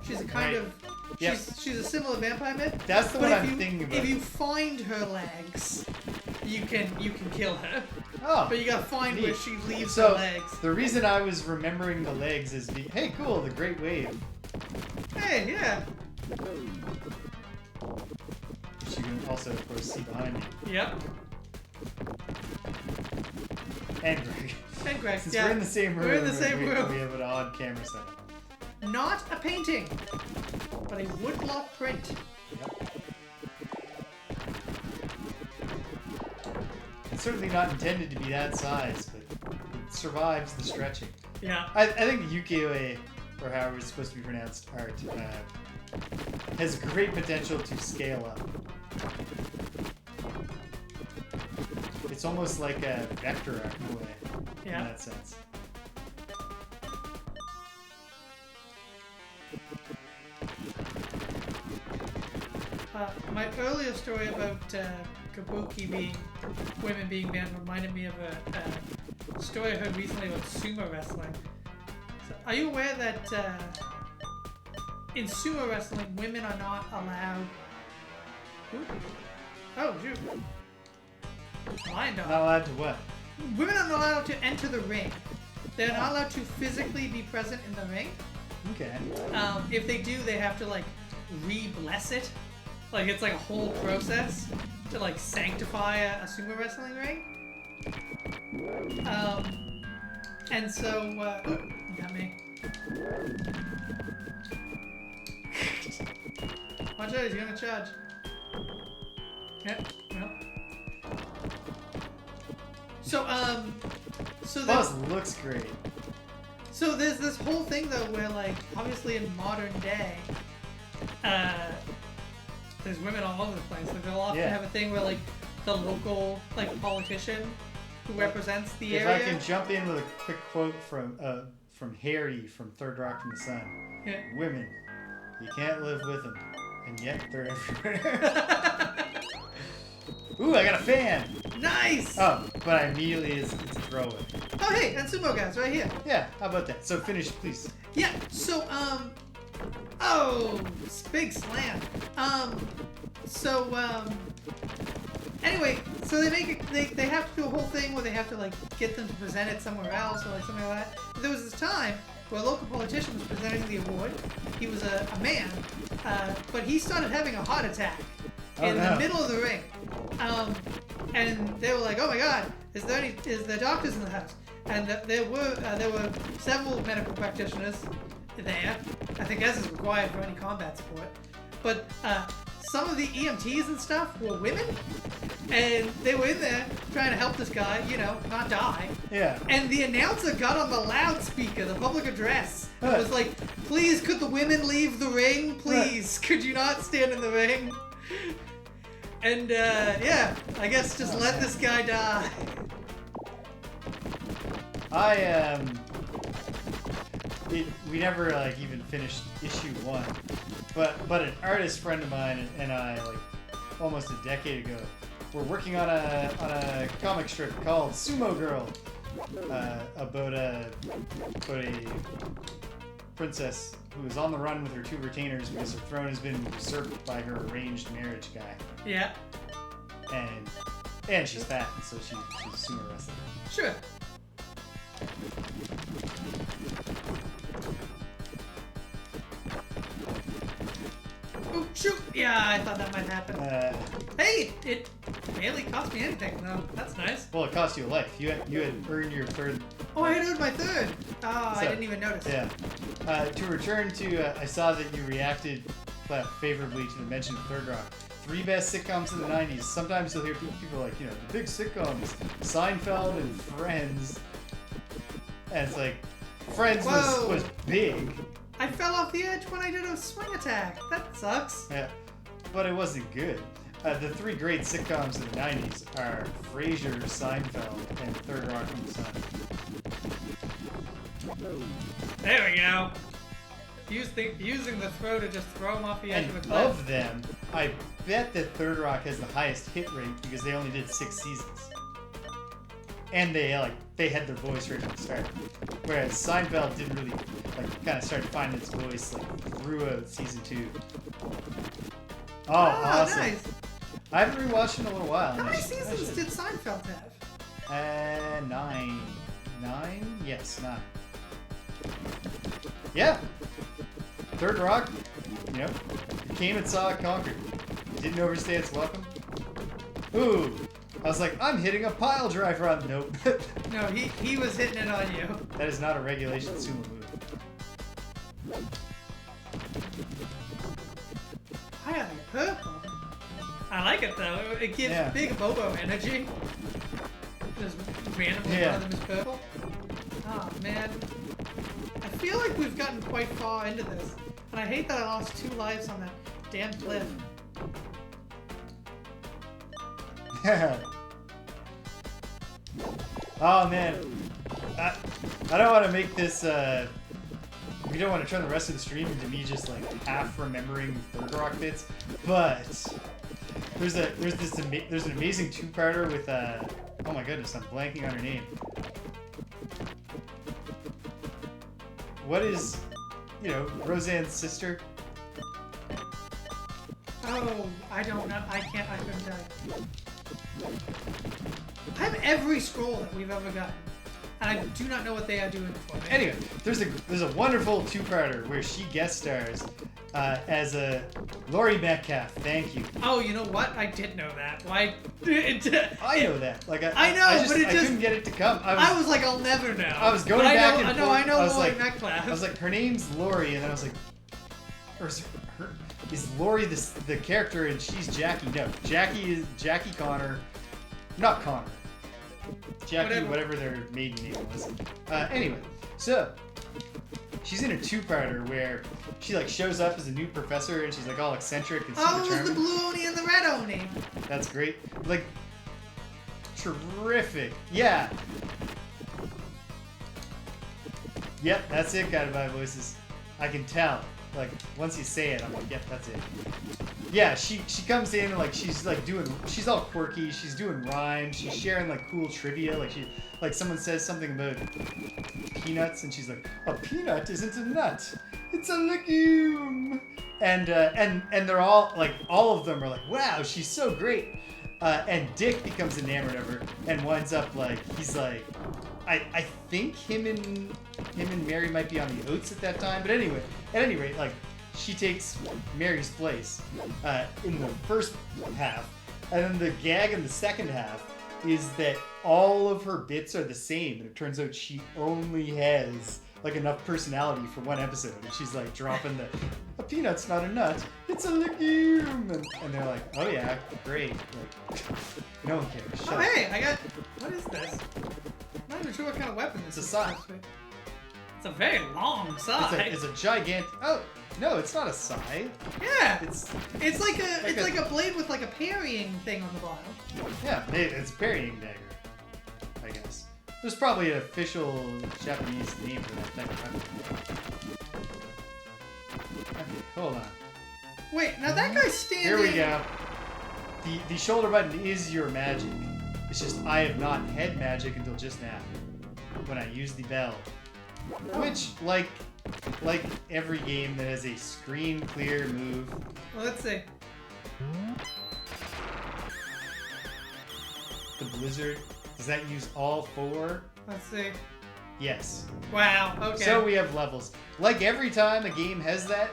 She's a kind Right. of Yep. she's a similar vampire myth. That's the But one if I'm you, thinking about. If you find her legs, you can kill her. Oh. But you gotta find where neat. she leaves So her legs. the reason I was remembering the legs is hey, cool, the Great Wave. Hey, yeah. Which you can also, of course, see behind me. Yep. And Greg. And Greg. Since yeah. we're in the same room, We're in the same room. We have an odd camera setup. Not a painting, but a woodblock print. Yep. It's certainly not intended to be that size, but it survives the stretching. Yeah. I think the ukiyo-e, or however it's supposed to be pronounced, art, has great potential to scale up. It's almost like a vector art in a way, in Yeah. that sense. My earlier story about kabuki women being banned reminded me of a story I heard recently about sumo wrestling. So, are you aware that in sumo wrestling, women are not allowed? Ooh. Oh, shoot. Lion dog. Not allowed to what? Women are not allowed to enter the ring. They're not allowed to physically be present in the ring. Okay. If they do, they have to like re-bless it. Like it's like a whole process to like sanctify a sumo wrestling ring. And so, you got me. Watch out, he's gonna charge. Yeah, well. So Buzz looks great. So there's this whole thing though where like obviously in modern day, there's women all over the place. Like they'll often have a thing where like the local like politician who represents the If area. I can jump in with a quick quote from Harry from Third Rock from the Sun. Yeah. Women, you can't live with them, and yet they're everywhere. Ooh, I got a fan! Nice! Oh, but I immediately it's a throwaway. Oh hey, and sumo guys right here. Yeah, how about that? So finish, please. Yeah, so oh, big slam. Anyway, so they make it, they have to do a whole thing where they have to like get them to present it somewhere else or like something like that. But there was this time where a local politician was presenting the award. He was a man, but he started having a heart attack in the middle of the ring. And they were like, "Oh my God, is there doctors in the house?" And there were several medical practitioners there. I think as is required for any combat sport. But some of the EMTs and stuff were women, and they were in there trying to help this guy, you know, not die. Yeah. And the announcer got on the loudspeaker, the public address, and was like, "Please, could the women leave the ring? Please, could you not stand in the ring?" And yeah, I guess just let this guy die. We never like even finished issue 1, but an artist friend of mine and I like almost a decade ago were working on a comic strip called Sumo Girl, about a princess who is on the run with her 2 retainers because her throne has been usurped by her arranged marriage guy. Yeah. And she's fat, and so she's a sumo wrestler. Sure. Oh shoot! Yeah, I thought that might happen. Hey, it barely cost me anything though. That's nice. Well, it cost you a life. You had earned your 3rd. Oh, I had earned my 3rd. Oh, I So, didn't even notice. Yeah. To return to, I saw that you reacted favorably to the mention of Third Rock. 3 best sitcoms of the 90s. Sometimes you'll hear people like, you know, the big sitcoms, Seinfeld and Friends. And it's like, Friends was big. I fell off the edge when I did a swing attack. That sucks. Yeah. But it wasn't good. The 3 great sitcoms of the 90s are Frasier, Seinfeld, and Third Rock from the Sun. There we go. using the throw to just throw him off the edge And of a cliff. of them, I bet that Third Rock has the highest hit rate because they only did 6 seasons. And they had their voice right from the start. Whereas Seinfeld didn't really kind of started finding its voice throughout season 2. Oh, awesome! Nice. I haven't rewatched in a little while. How many seasons did Seinfeld have? 9. 9? Yes, 9. Yeah. Third Rock, it came and saw it conquered. Didn't overstay its welcome. Ooh. I was like, I'm hitting a pile driver on. Nope. No, he was hitting it on you. That is not a regulation sumo move. I got a purple. I like it though. It gives big Bobo energy. Just randomly one of them is purple. Oh man. I feel like we've gotten quite far into this. And I hate that I lost 2 lives on that damn cliff. Oh man, I don't want to make this. We don't want to turn the rest of the stream into me just half remembering Third Rock bits, but there's an amazing 2-parter with oh my goodness, I'm blanking on her name. What is Roseanne's sister? Oh, I don't know. I couldn't tell you. I have every scroll that we've ever gotten, and I do not know what they are doing for me. Anyway, there's a wonderful 2-parter where she guest stars as a Laurie Metcalf. Thank you. Oh, you know what? I did know that. Why? I know that. I know, I but it just couldn't get it to come. I was like, I'll never know. I was going back and forth. I know I was Laurie like, Metcalf. I was like, her name's Laurie, and then I was like, or is Laurie the character and she's Jackie? No, Jackie is Jackie Connor, not Connor. Jackie, whatever their maiden name was. Anyway, so she's in a 2-parter where she shows up as a new professor and she's all eccentric and super charming. Oh, it was the blue Oni and the red Oni. That's great. Terrific. Yeah. Yep, that's it, Guided by Voices. I can tell. Once you say it, I'm like, yep, that's it. Yeah, she comes in and she's all quirky, she's doing rhymes, she's sharing cool trivia, someone says something about peanuts and she's like, a peanut isn't a nut, it's a legume. And they're all all of them are like, wow, she's so great. And Dick becomes enamored of her and winds up he's like, I think him and Mary might be on the outs at that time, but anyway, at any rate, she takes Mary's place in the first half, and then the gag in the second half is that all of her bits are the same, and it turns out she only has enough personality for one episode, and she's dropping a peanut's not a nut, it's a legume, and they're like, oh yeah, great, no one cares. Shut up. Hey, I got, what is this? I'm not even sure what kind of weapon this is. It's a sai. It's a very long sai. It's a gigantic. Oh no, it's not a sai. Yeah. It's like a blade with a parrying thing on the bottom. Yeah, it's a parrying dagger, I guess. There's probably an official Japanese name for that type of weapon. Okay, hold on. Wait, now that guy's standing. Here we go. The shoulder button is your magic. It's just I have not had magic until just now, when I used the bell. Which, like every game that has a screen clear move. Well, let's see. The blizzard, does that use all 4? Let's see. Yes. Wow, okay. So we have levels. Like every time a game has that,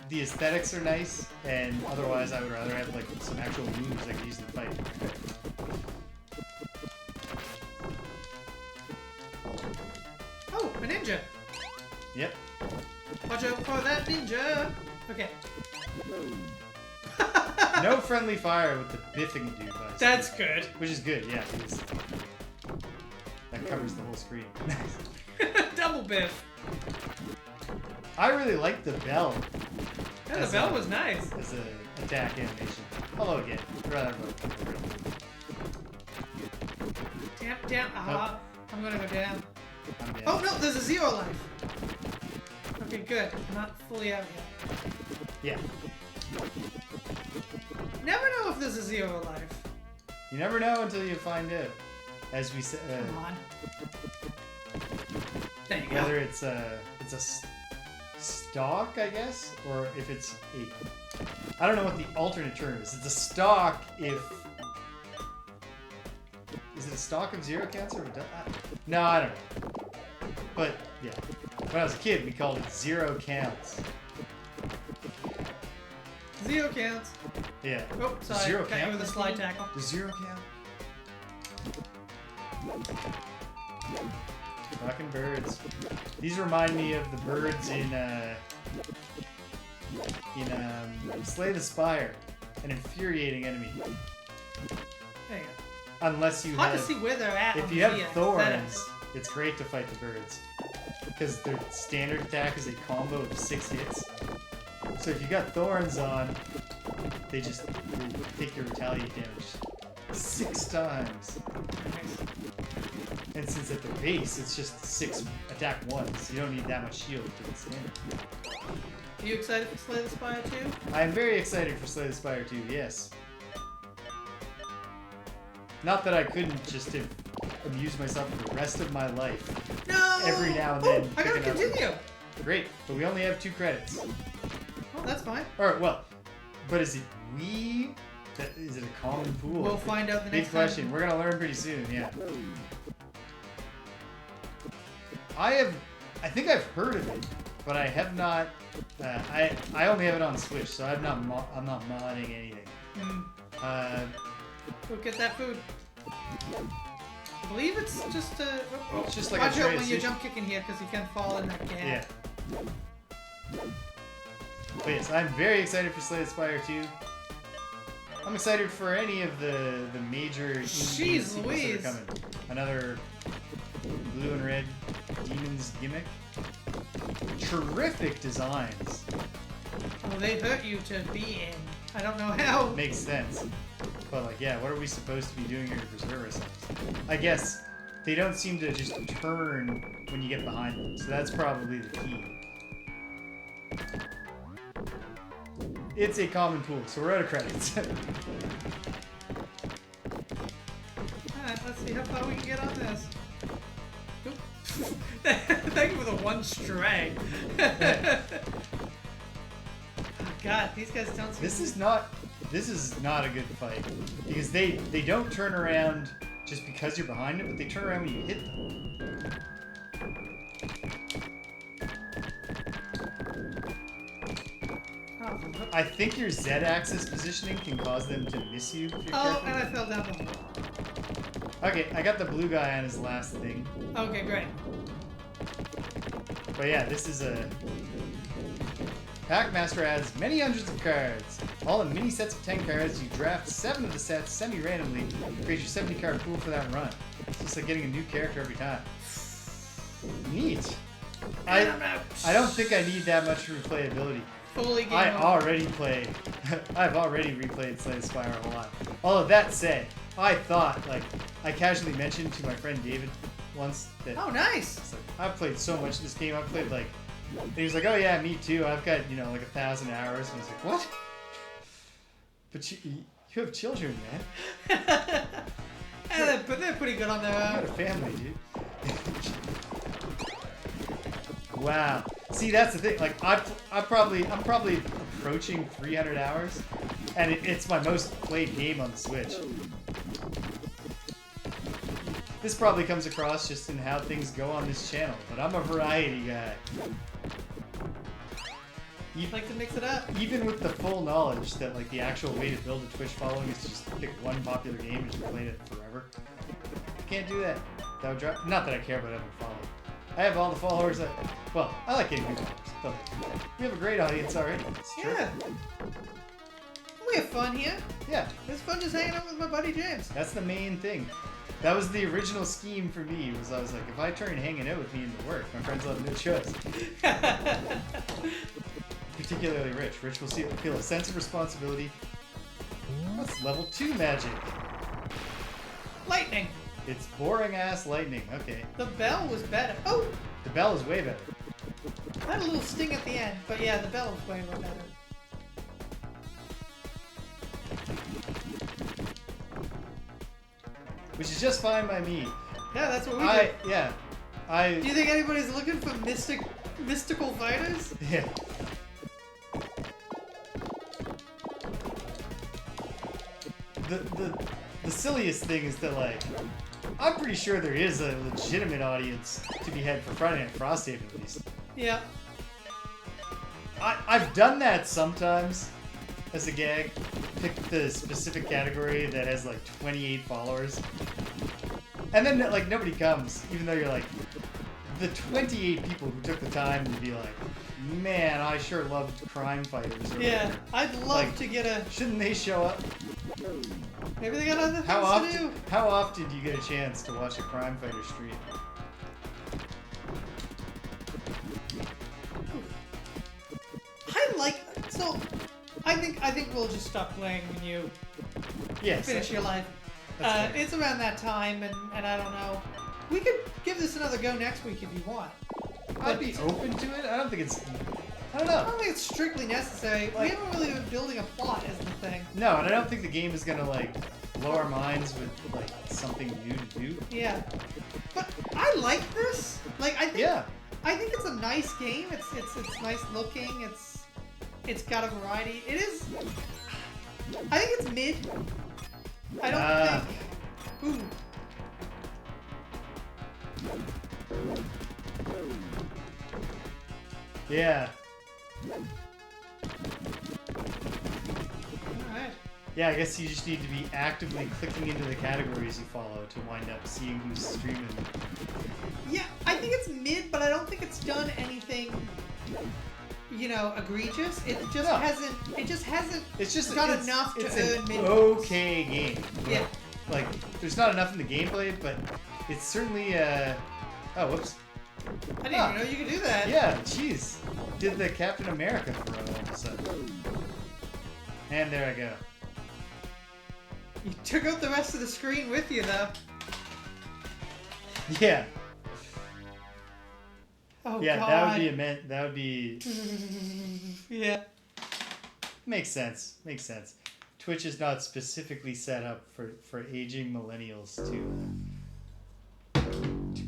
the aesthetics are nice, and otherwise I would rather have some actual moves I can use in the fight. Oh, a ninja. Yep. Watch out for that ninja. Okay. No friendly fire with the biffing device. That's good. Which is good, yeah. Because that covers the whole screen. Double biff. I really like the bell. Yeah, the bell was nice. As an attack animation. Hello again. Down. Ah, I'm gonna go down. I'm down. Oh no, there's a 0 life. Okay, good. I'm not fully out yet. Yeah. Never know if this is zero life. You never know until you find out. As we said, Come on. There you go. whether it's a stock, I guess, or if it's a, I don't know what the alternate term is. It's a stock if, is it a stock of zero counts or no, I don't know. But yeah, when I was a kid, we called it zero counts. Zero counts. Yeah. Oh, sorry. Zero Got you count? with a slide tackle. The zero count. Fucking birds. These remind me of the birds in Slay the Spire, an infuriating enemy. There you go. Unless you Hard have, to see where they're at. if on you the have VX. thorns, it's great to fight the birds because their standard attack is a combo of 6 hits. So if you got thorns on, they take your retaliate damage 6 times. And since at the base it's just 6 attack ones, you don't need that much shield to withstand. Are you excited for Slay the Spire 2? I am very excited for Slay the Spire 2, yes. Not that I couldn't just amuse myself for the rest of my life. No! Every now and then. I gotta picking up- continue! Great, but we only have 2 credits. Oh, that's fine. Or, well, but is it we? Is it a common pool? We'll find out the Big next question. time. We're gonna learn pretty soon, yeah. I think I've heard of it, but I have not. I only have it on Switch, so I'm not modding anything. Go get that food. I believe it's just It's just like watch a out when you transition. jump kicking here because you can fall in that gap. Yeah. But yes, I'm very excited for Slay the Spire 2. I'm excited for any of the major indie Jeez sequels that Louise. are coming. Another blue and red Demon's Gimmick. Terrific designs. Well, they hurt you to be in. I don't know how. Makes sense. But like, yeah, what are we supposed to be doing here to preserve ourselves? I guess they don't seem to just turn when you get behind them, so that's probably the key. It's a common pool, so we're out of credits. Alright, let's see how far we can get on this. Oop. Thank you for the one stray. Oh, God, these guys don't seem This is not a good fight because they don't turn around just because you're behind them, but they turn around when you hit them. I think your Z-axis positioning can cause them to miss you if you're Oh, careful. and I fell down the hole. Okay, I got the blue guy on his last thing. Okay, great. But yeah, this is a... Packmaster adds many hundreds of cards. All in mini sets of 10 cards. You draft 7 of the sets semi-randomly. Create your 70 card pool for that run. It's just like getting a new character every time. Neat. I don't think I need that much replayability. Fully game I over. already play. I've already replayed Slay the Spire a lot. All of that said, I thought, like, I casually mentioned to my friend David once that Oh, nice. it's like, I've played so much of this game. I've played like, and he was like, oh yeah, me too. I've got, like 1,000 hours. And I was like, what? But you have children, man. Yeah, they're pretty good on their You got own. a family, dude. Wow. See, that's the thing. Like, I'm probably approaching 300 hours, and it's my most played game on the Switch. This probably comes across just in how things go on this channel, but I'm a variety guy. You'd like to mix it up? Even with the full knowledge that like the actual way to build a Twitch following is to just pick one popular game and just play it forever. I can't do that. That would drive. Not that I care about having a following. I have all the followers that. Well, I like getting new followers, but we have a great audience already. It's Yeah. We have fun here. Yeah, It's fun just hanging out with my buddy James. that's the main thing. That was the original scheme for me. Was I was like, if I turn hanging out with me into work, my friends will have no choice. Particularly Rich. Rich will feel a sense of responsibility. That's level 2 magic. Lightning. It's boring ass lightning. Okay. The bell was better. Oh, The bell is way better. Had a little sting at the end, but yeah, the bell was way more better. Which is just fine by me. Yeah, that's what we do. Do you think anybody's looking for mystical fighters? Yeah. The silliest thing is that, like, I'm pretty sure there is a legitimate audience to be had for Friday Night Frosthaven at least. Yeah. I've done that sometimes as a gag. Pick the specific category that has like 28 followers. And then like nobody comes, even though you're like, the 28 people who took the time to be like, man, I sure loved crime fighters. Or Yeah, I'd love like, to get a... Shouldn't they show up? Maybe they got other things to do. How often do you get a chance to watch a crime fighter stream? I think we'll just stop playing when you finish your life. It's around that time, and I don't know. We could give this another go next week if you want. I'd be open to it. I don't think it's... I don't know. I don't think it's strictly necessary. We haven't really been building a plot as the thing. No, and I don't think the game is gonna like blow our minds with like something new to do. Yeah, but I like this. Like I think. Yeah. I think it's a nice game. It's nice looking. It's got a variety. It is. I think it's mid. I don't think. Ooh. Yeah. Alright. Yeah, I guess you just need to be actively clicking into the categories you follow to wind up seeing who's streaming. Yeah, I think it's mid, but I don't think it's done anything, you know, egregious. It just hasn't. It just hasn't. It's just done enough to earn mid. Okay game. Yeah. Like, there's not enough in the gameplay, but it's certainly. Oh, whoops. I didn't even know you could do that. Yeah, jeez. Did the Captain America throw all of a sudden. And there I go. You took out the rest of the screen with you, though. Yeah. Oh, yeah, God. that would be... Yeah. Makes sense. Makes sense. Twitch is not specifically set up for aging millennials to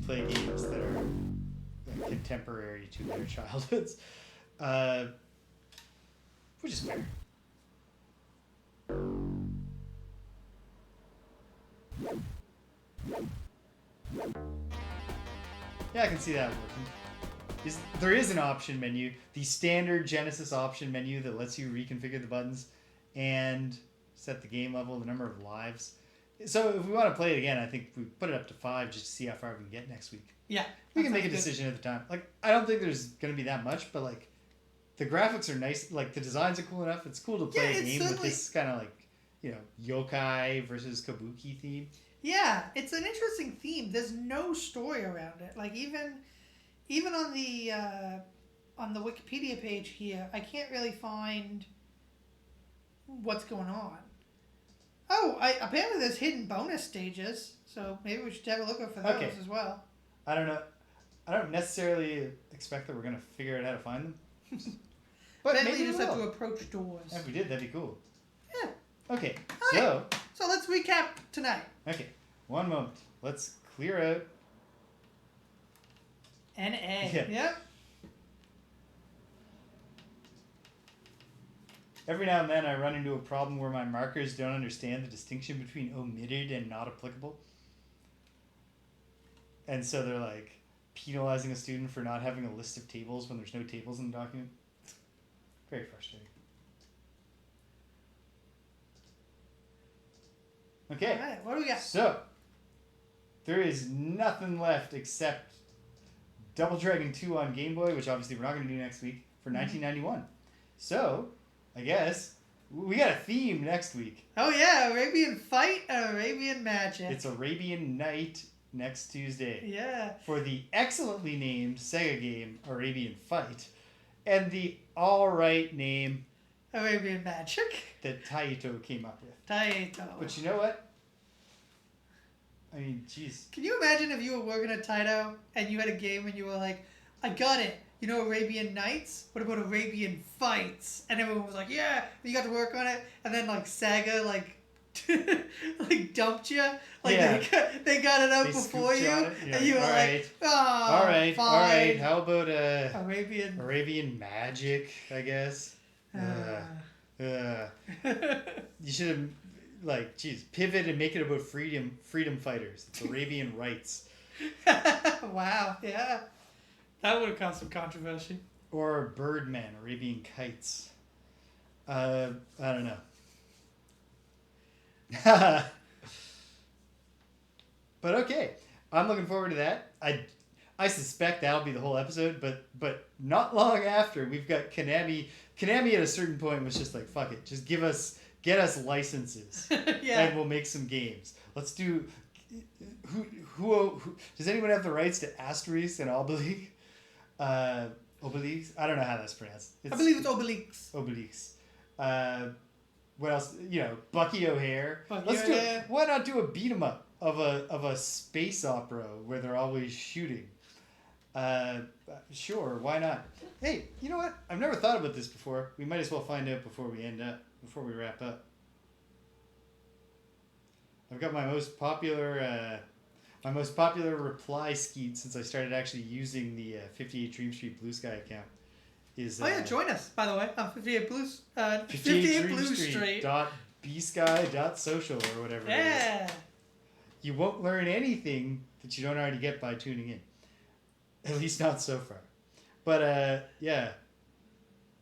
play games that are contemporary to their childhoods. Which is fair. Yeah, I can see that working. There is an option menu, the standard Genesis option menu that lets you reconfigure the buttons and set the game level, the number of lives. So if we want to play it again, I think we put it up to 5 just to see how far we can get next week. Yeah. We can make a decision at the time. Like, I don't think there's going to be that much, but like, the graphics are nice. Like, the designs are cool enough. It's cool to play a game with this kind of like, you know, yokai versus kabuki theme. Yeah, it's an interesting theme. There's no story around it. Like even on the Wikipedia page here, I can't really find what's going on. Oh, apparently there's hidden bonus stages, so maybe we should have a look out for those as well. I don't know. I don't necessarily expect that we're gonna figure out how to find them. But maybe maybe we just we have will. to approach doors. If we did, that'd be cool. Yeah. Okay, All right. So let's recap tonight. Okay, one moment. Let's clear out. NA. Yeah. Yep. Every now and then I run into a problem where my markers don't understand the distinction between omitted and not applicable. And so they're like penalizing a student for not having a list of tables when there's no tables in the document. Very frustrating. Okay. All right, what do we got? So, there is nothing left except Double Dragon 2 on Game Boy, which obviously we're not going to do next week, for 1991. So, I guess we got a theme next week. Oh yeah, Arabian Fight and Arabian Magic. It's Arabian Night next Tuesday. Yeah. For the excellently named Sega game Arabian Fight, and the alright name Arabian Magic. that Taito came up with. Taito. But you know what? I mean, jeez. Can you imagine if you were working at Taito and you had a game and you were like, I got it. you know, Arabian Nights? What about Arabian Fights? And everyone was like, yeah, you got to work on it. And then, like, Saga, like, like dumped you. Like, Yeah. they got it out They before scooped you. on it. Yeah. And you were All like, right. oh, All right. fine. All right. How about Arabian. Arabian Magic, I guess. You should have, like, geez, pivot and make it about freedom fighters. It's Arabian Rights. Wow, yeah. That would have caused some controversy. Or Birdman, Arabian Kites. I don't know. But okay, I'm looking forward to that. I suspect that'll be the whole episode, but not long after, we've got Konami. Konami at a certain point was just like, fuck it, just get us licenses, Yeah. and we'll make some games. Let's do. Who does anyone have the rights to Asterisk and Obelix? Obelix? I don't know how that's pronounced. I believe it's Obelix. Obelix. What else? You know, Bucky O'Hare. Bucky O'Hare. Why not do a beat 'em up of a space opera where they're always shooting? Sure, why not? Hey, you know what? I've never thought about this before. We might as well find out before we wrap up. I've got my most popular reply skeet since I started actually using the 58 Dream Street Blue Sky account. Is Oh yeah, join us, by the way, on 58 Blue Street. .bsky.social or whatever it is. Yeah. You won't learn anything that you don't already get by tuning in. At least not so far. But yeah,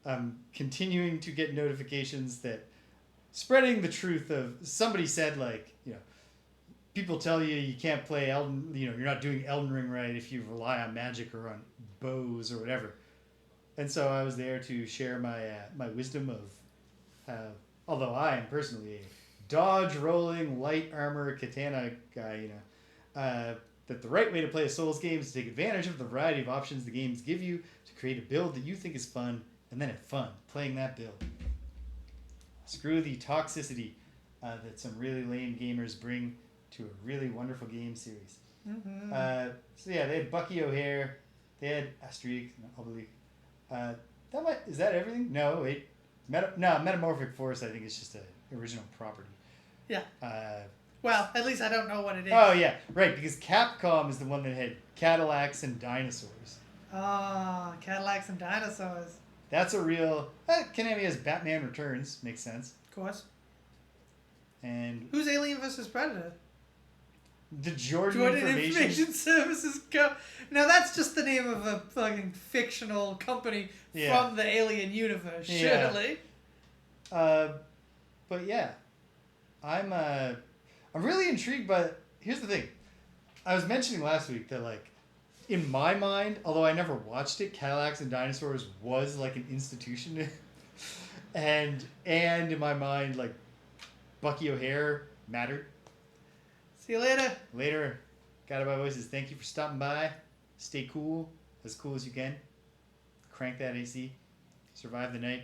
I'm continuing to get notifications that spreading the truth of somebody said, like, you know, people tell you can't play Elden, you know, you're not doing Elden Ring right if you rely on magic or on bows or whatever. And so I was there to share my wisdom of how, although I am personally a dodge rolling light armor katana guy, you know, that the right way to play a Souls game is to take advantage of the variety of options the games give you to create a build that you think is fun, and then have fun playing that build. Screw the toxicity that some really lame gamers bring to a really wonderful game series. Mm-hmm. So yeah, they had Bucky O'Hare, they had Asterisk, Obelix. Is that everything? No, wait. Metamorphic Force, I think, is just an original property. Yeah. Well, at least I don't know what it is. Oh yeah, right. Because Capcom is the one that had Cadillacs and dinosaurs. Ah, Cadillacs and dinosaurs. That's a real. Konami has Batman Returns. Makes sense. Of course. And Who's Alien vs Predator? the Jordan Information Services Now that's just the name of a fucking fictional company from the Alien universe, surely. But yeah, I'm really intrigued by. Here's the thing, I was mentioning last week that, like, in my mind, although I never watched it, Cadillacs and Dinosaurs was like an institution, and in my mind, like, Bucky O'Hare mattered. See you later. Later. Got It by Voices. Thank you for stopping by. Stay cool. As cool as you can. Crank that AC. Survive the night.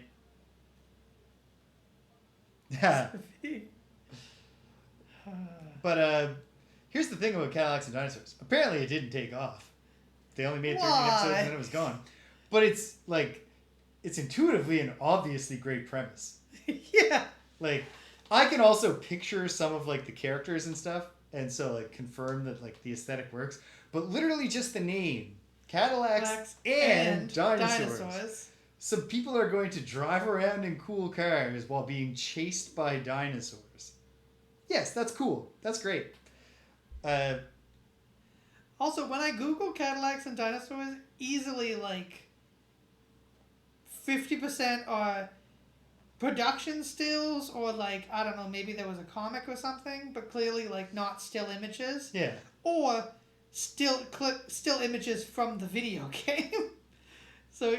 But here's the thing about Cadillacs and Dinosaurs. Apparently it didn't take off. They only made 13 episodes and then it was gone. But it's like, it's intuitively and obviously great premise. Yeah. Like, I can also picture some of, like, the characters and stuff, and so, like, confirm that, like, the aesthetic works. But literally just the name, Cadillacs and dinosaurs. So people are going to drive around in cool cars while being chased by dinosaurs. Yes, that's cool. That's great. Also, when I Google Cadillacs and dinosaurs, easily, like, 50% are production stills, or, like, I don't know, maybe there was a comic or something, but clearly, like, not still images. Yeah. Or still images from the video game. So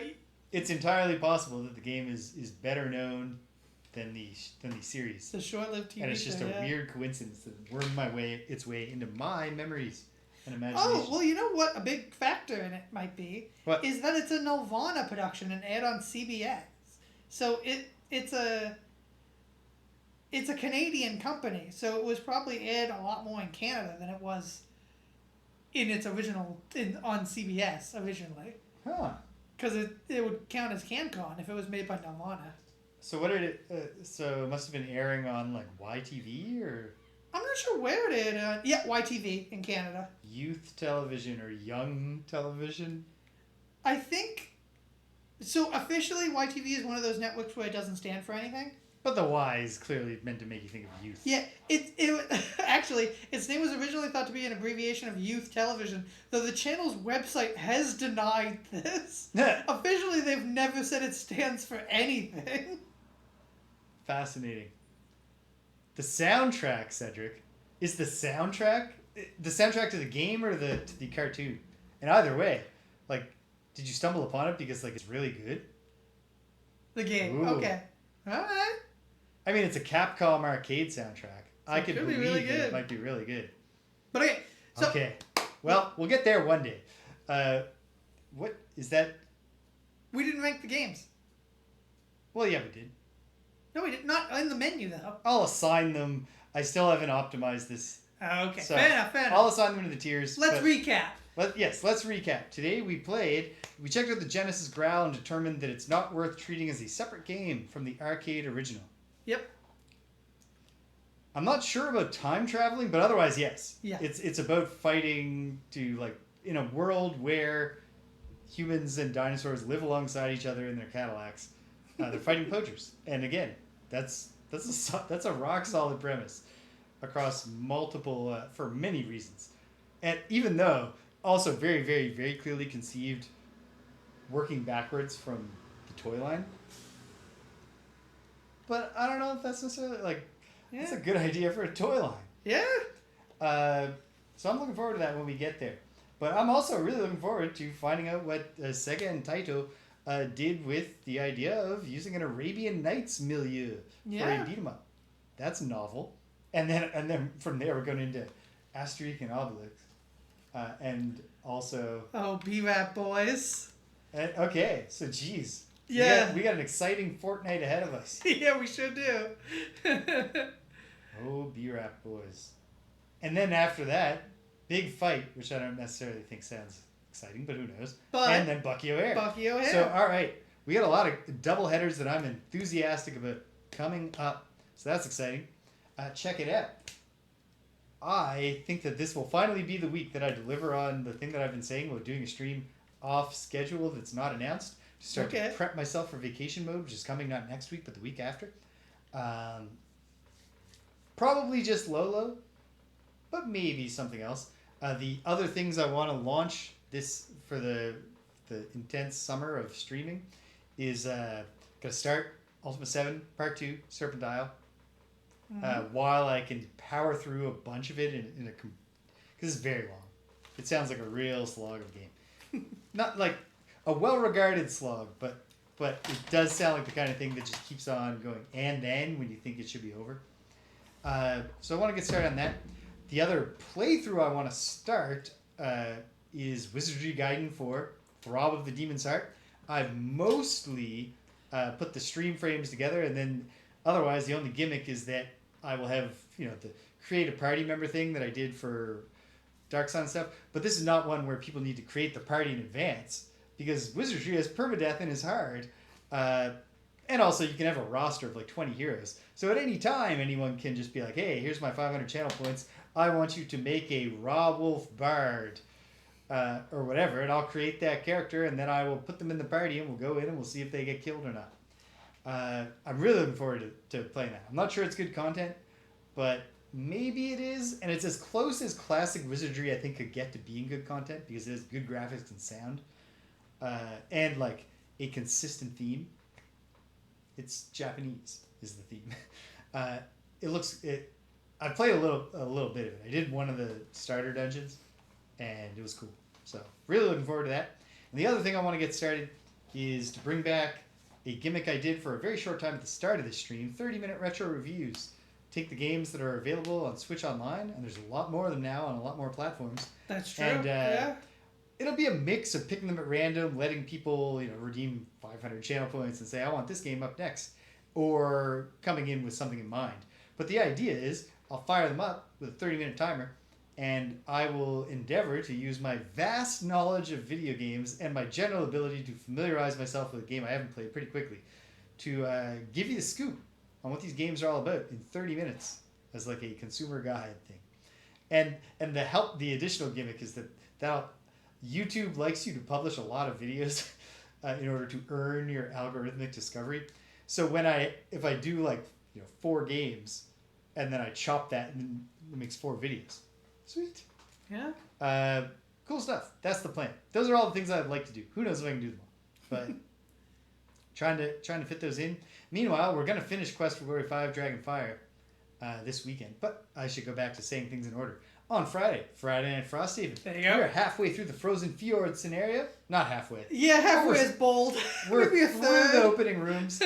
it's entirely possible that the game is better known than the series. It's a short-lived TV show. And it's just a weird coincidence that wormed its way into my memories and imagination. Oh, well, you know what a big factor in it might be? What? Is that it's a Nelvana production and aired on CBS. So it's a Canadian company, so it was probably aired a lot more in Canada than it was in its original on CBS originally. Huh. Because it would count as CanCon if it was made by Nelvana. So what did it? So it must have been airing on like YTV or I'm not sure where it did. Yeah, YTV in Canada. youth television or young television. I think. So officially, YTV is one of those networks where it doesn't stand for anything. But the Y is clearly meant to make you think of youth. Yeah, it actually, its name was originally thought to be an abbreviation of youth television, though the channel's website has denied this. Officially, they've never said it stands for anything. Fascinating. The soundtrack, Cedric, is the soundtrack to the game or to the cartoon? And either way, like, did you stumble upon it because like it's really good? The game, Ooh. okay, all right. I mean, it's a Capcom arcade soundtrack. I could could be believe really that it good. might be really good. But okay, so Okay. Well, we'll get there one day. What is that? we didn't rank the games. Well, yeah, we did. No, we did not in the menu though. I'll assign them. I still haven't optimized this. Okay, So, fair enough. I'll assign them to the tiers. Let's but- recap. Let's recap. Today we checked out the Genesis Growl and determined that it's not worth treating as a separate game from the arcade original. Yep. I'm not sure about time traveling, but otherwise, yes. Yeah. It's about fighting to, like, in a world where humans and dinosaurs live alongside each other in their Cadillacs. They're fighting poachers. And again, that's a rock solid premise across multiple, for many reasons. And even though also very, very, very clearly conceived working backwards from the toy line. But I don't know if that's necessarily, like, that's a good idea for a toy line. Yeah. So I'm looking forward to that when we get there. But I'm also really looking forward to finding out what Sega and Taito did with the idea of using an Arabian Nights milieu for a beat 'em up. That's novel. And then from there we're going into Asterix and Obelix. And also... Oh, B-Rap boys. Okay, so geez. Yeah. We got an exciting fortnight ahead of us. Yeah, we sure do. Oh, B-Rap boys. And then after that, big fight, which I don't necessarily think sounds exciting, but who knows. But and then Bucky O'Hare. Bucky O'Hare. So, all right. We got a lot of double headers that I'm enthusiastic about coming up. So that's exciting. Check it out. I think that this will finally be the week that I deliver on the thing that I've been saying about doing a stream off schedule that's not announced. To start to prep myself for vacation mode, which is coming not next week, but the week after. Probably just Lolo, but maybe something else. The other things I want to launch this for the intense summer of streaming is gonna start Ultima 7 Part 2 Serpent Isle. While I can power through a bunch of it in a because it's very long. It sounds like a real slog of game. Not like a well-regarded slog, but it does sound like the kind of thing that just keeps on going and then when you think it should be over. So I want to get started on that. The other playthrough I want to start is Wizardry Gaiden 4, Throb of the Demon's Heart. I've mostly put the stream frames together, and then otherwise the only gimmick is that I will have, the create a party member thing that I did for Dark Sun stuff. But this is not one where people need to create the party in advance, because Wizardry has permadeath and is hard. And also you can have a roster of like 20 heroes. So at any time, anyone can just be like, hey, here's my 500 channel points. I want you to make a Raw Wolf Bard or whatever. And I'll create that character, and then I will put them in the party, and we'll go in and we'll see if they get killed or not. I'm really looking forward to playing that. I'm not sure it's good content, but maybe it is. And it's as close as classic Wizardry I think could get to being good content, because it has good graphics and sound. And like a consistent theme. It's Japanese is the theme. I played a little bit of it. I did one of the starter dungeons, and it was cool. So really looking forward to that. And the other thing I want to get started is to bring back a gimmick I did for a very short time at the start of this stream, 30-minute retro reviews. Take the games that are available on Switch Online, and there's a lot more of them now on a lot more platforms. That's true. And yeah. It'll be a mix of picking them at random, letting people, redeem 500 channel points and say, I want this game up next, or coming in with something in mind. But the idea is I'll fire them up with a 30-minute timer, and I will endeavor to use my vast knowledge of video games and my general ability to familiarize myself with a game I haven't played pretty quickly to give you the scoop on what these games are all about in 30 minutes as like a consumer guide thing. And the additional gimmick is that YouTube likes you to publish a lot of videos in order to earn your algorithmic discovery. So if I do like 4 games and then I chop that and then it makes 4 videos. Sweet. Yeah. Cool stuff. That's the plan. Those are all the things I'd like to do. Who knows if I can do them all. But trying to fit those in. Meanwhile, we're going to finish Quest for Glory 5 Dragonfire this weekend. But I should go back to saying things in order. On Friday Night Frosthaven. There you go. We're halfway through the Frozen Fjord scenario. Not halfway. Yeah, halfway is bold. We're Maybe a through third. the opening rooms.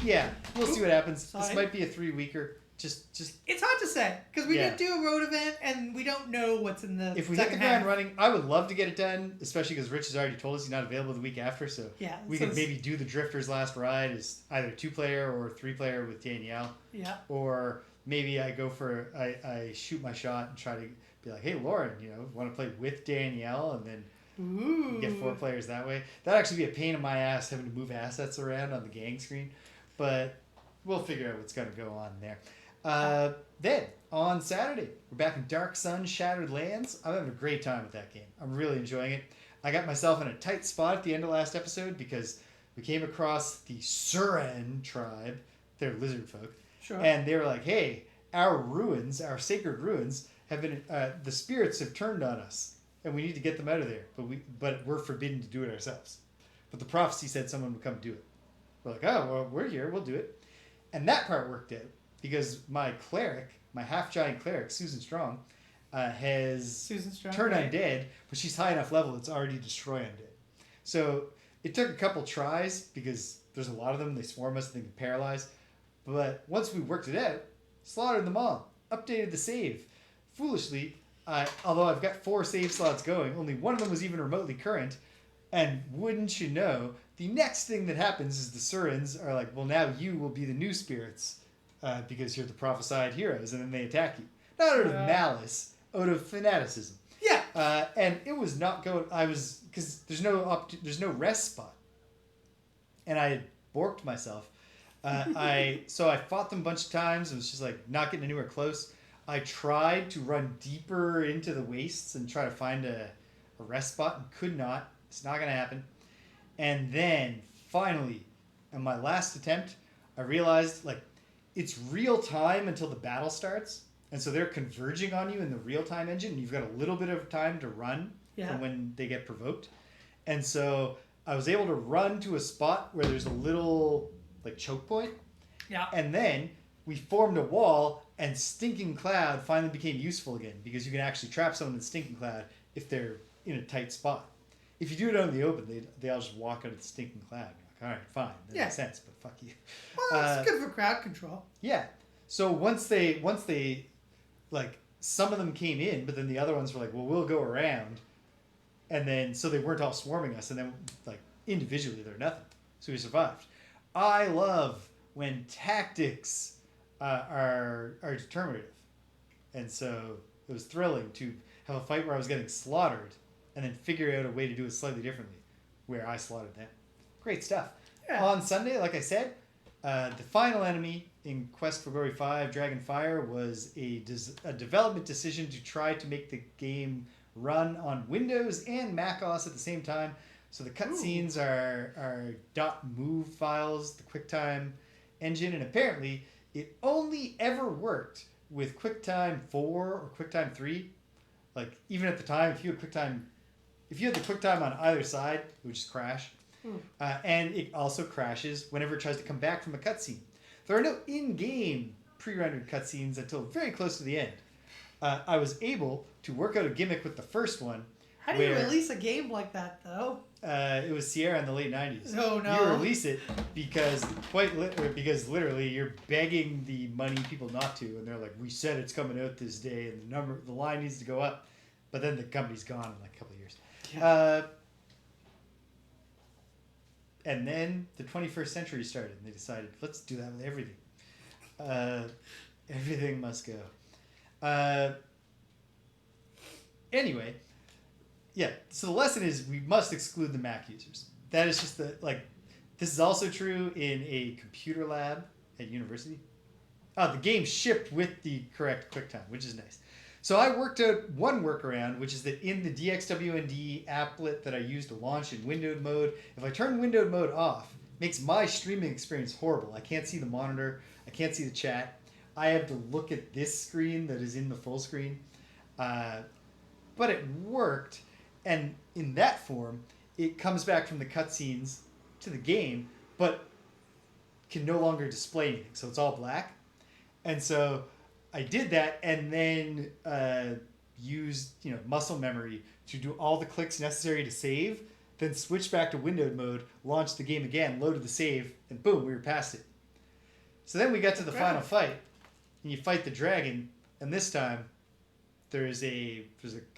Yeah, we'll see what happens. Sorry. This might be a 3-weeker. Just It's hard to say because we Yeah. did do a road event and we don't know what's in the. if we hit the second ground half. running, I would love to get it done, especially because Rich has already told us he's not available the week after. So Yeah, we so could it's- maybe do the Drifters Last Ride as either 2-player or 3-player with Danielle, Yeah. or maybe I go for I shoot my shot and try to be like, hey Lauren, want to play with Danielle, and then Ooh. get 4 players that way. That'd actually be a pain in my ass having to move assets around on the gang screen, but we'll figure out what's going to go on there. Then on Saturday, we're back in Dark Sun Shattered Lands. I'm having a great time with that game. I'm really enjoying it. I got myself in a tight spot at the end of last episode because we came across the Suran tribe. They're lizard folk. Sure. And they were like, hey, our sacred ruins have been, the spirits have turned on us and we need to get them out of there. But we're forbidden to do it ourselves. But the prophecy said someone would come do it. We're like, oh, well, we're here. We'll do it. And that part worked out because my cleric, my half-giant cleric, Susan Strong, has Susan Strong, turned right? undead, but she's high enough level it's already destroy undead. So it took a couple tries because there's a lot of them. They swarm us and they can paralyze. But once we worked it out, slaughtered them all, updated the save. Foolishly, although I've got 4 save slots going, only one of them was even remotely current. And wouldn't you know, the next thing that happens is the Surans are like, well, now you will be the new spirits because you're the prophesied heroes, and then they attack you. Not out of malice, out of fanaticism. Yeah. And it was not going. Because there's no rest spot, and I had borked myself. So I fought them a bunch of times. It was just like not getting anywhere close. I tried to run deeper into the wastes and try to find a rest spot and could not. It's not going to happen. And then finally, in my last attempt, I realized like it's real time until the battle starts. And so they're converging on you in the real time engine. And you've got a little bit of time to run from when they get provoked. And so I was able to run to a spot where there's a little like choke point. Yeah. And then we formed a wall, and Stinking Cloud finally became useful again because you can actually trap someone in Stinking Cloud if they're in a tight spot. If you do it out in the open, they all just walk out of the Stinking Cloud. You're like, all right, fine, that makes sense, but fuck you. Well, it's good for crowd control. Yeah. So once they like some of them came in, but then the other ones were like, well, we'll go around, and then so they weren't all swarming us, and then like individually they're nothing, so we survived. I love when tactics are determinative, and so it was thrilling to have a fight where I was getting slaughtered, and then figure out a way to do it slightly differently, where I slaughtered them. Great stuff. Yeah. On Sunday, like I said, the final enemy in Quest for Glory 5 Dragonfire was a development decision to try to make the game run on Windows and Mac OS at the same time. So the cutscenes are .move files, the QuickTime engine, and apparently it only ever worked with QuickTime 4 or QuickTime 3. Like even at the time, if you had the QuickTime on either side, it would just crash. And it also crashes whenever it tries to come back from a cutscene. There are no in-game pre-rendered cutscenes until very close to the end. I was able to work out a gimmick with the first one. How do you release a game like that, though? It was Sierra in the late 90s. Oh, no. You release it because literally you're begging the money people not to, and they're like, we said it's coming out this day, and the line needs to go up. But then the company's gone in like a couple of years. Yeah. And then the 21st century started, and they decided, let's do that with everything. Everything must go. Anyway, yeah. So the lesson is we must exclude the Mac users. That is just this is also true in a computer lab at university. Oh, the game shipped with the correct QuickTime, which is nice. So I worked out one workaround, which is that in the DXWND applet that I use to launch in windowed mode, if I turn windowed mode off, it makes my streaming experience horrible. I can't see the monitor. I can't see the chat. I have to look at this screen that is in the full screen. But it worked, and in that form, it comes back from the cutscenes to the game, but can no longer display anything. So it's all black. And so I did that, and then used muscle memory to do all the clicks necessary to save, then switch back to windowed mode, launched the game again, loaded the save, and boom, we were past it. So then we got to the final fight, and you fight the dragon, and this time there's a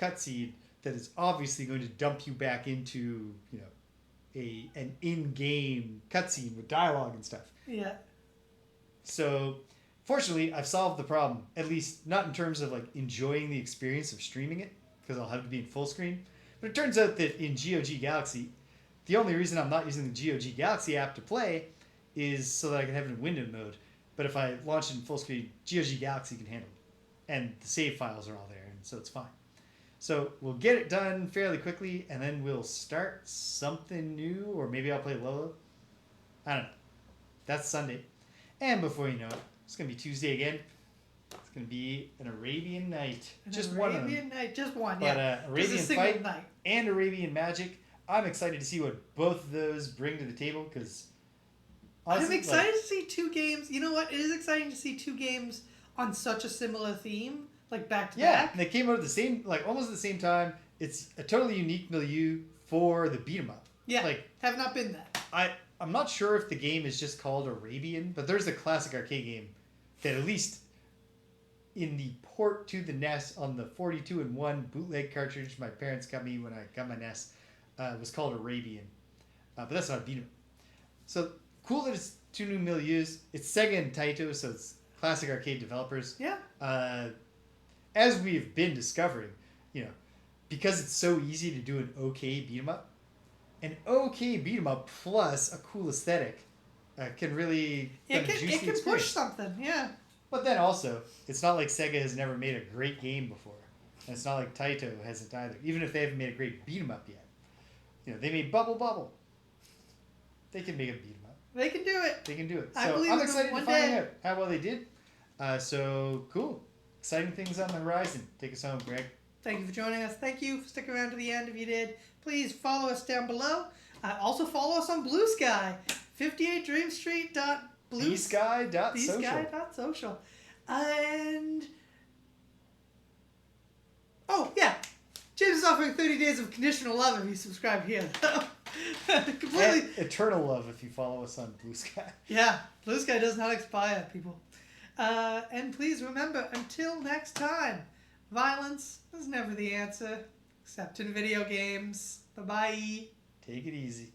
cutscene that is obviously going to dump you back into an in-game cutscene with dialogue and stuff. Yeah. So fortunately, I've solved the problem, at least not in terms of enjoying the experience of streaming it, because I'll have to be in full screen. But it turns out that in GOG Galaxy, the only reason I'm not using the GOG Galaxy app to play is so that I can have it in windowed mode. But if I launch it in full screen, GOG Galaxy can handle it. And the save files are all there, and so it's fine. So we'll get it done fairly quickly, and then we'll start something new, or maybe I'll play Lolo. I don't know. That's Sunday. And before you know it, it's going to be Tuesday again. It's going to be an Arabian Night. Just one of them. Arabian Night, just one, But yeah. Arabian Just a single Fight night. and Arabian Magic. I'm excited to see what both of those bring to the table, because I'm excited to see two games. You know what? It is exciting to see two games on such a similar theme, back to Yeah, back. and they came out at the same, almost at the same time. It's a totally unique milieu for the beat 'em up. Yeah, have not been that. I'm not sure if the game is just called Arabian, but there's a classic arcade game that, at least in the port to the NES on the 42-in-1 bootleg cartridge my parents got me when I got my NES, was called Arabian. But that's not a beat 'em up. So cool that it's two new milieus. It's Sega and Taito, so it's classic arcade developers. Yeah. As we've been discovering, because it's so easy to do an okay beat 'em up, an okay beat 'em up plus a cool aesthetic can really It juice the can experience. push something, yeah. But then also, it's not like Sega has never made a great game before. And it's not like Taito hasn't either. Even if they haven't made a great beat 'em up yet. They made Bubble Bubble. They can make a beat 'em up. They can do it. They can do it. I So believe I'm in them excited to one find day. out how well they did. So cool. Exciting things on the horizon. Take us home, Greg. Thank you for joining us. Thank you for sticking around to the end if you did. Please follow us down below. Also follow us on Blue Sky. 58dreamstreet.blue Bsky.social. And oh yeah, James is offering 30 days of conditional love if you subscribe here. Completely. And eternal love if you follow us on Blue Sky. Yeah, Blue Sky does not expire, people. And please remember, until next time, violence is never the answer, except in video games. Bye-bye. Take it easy.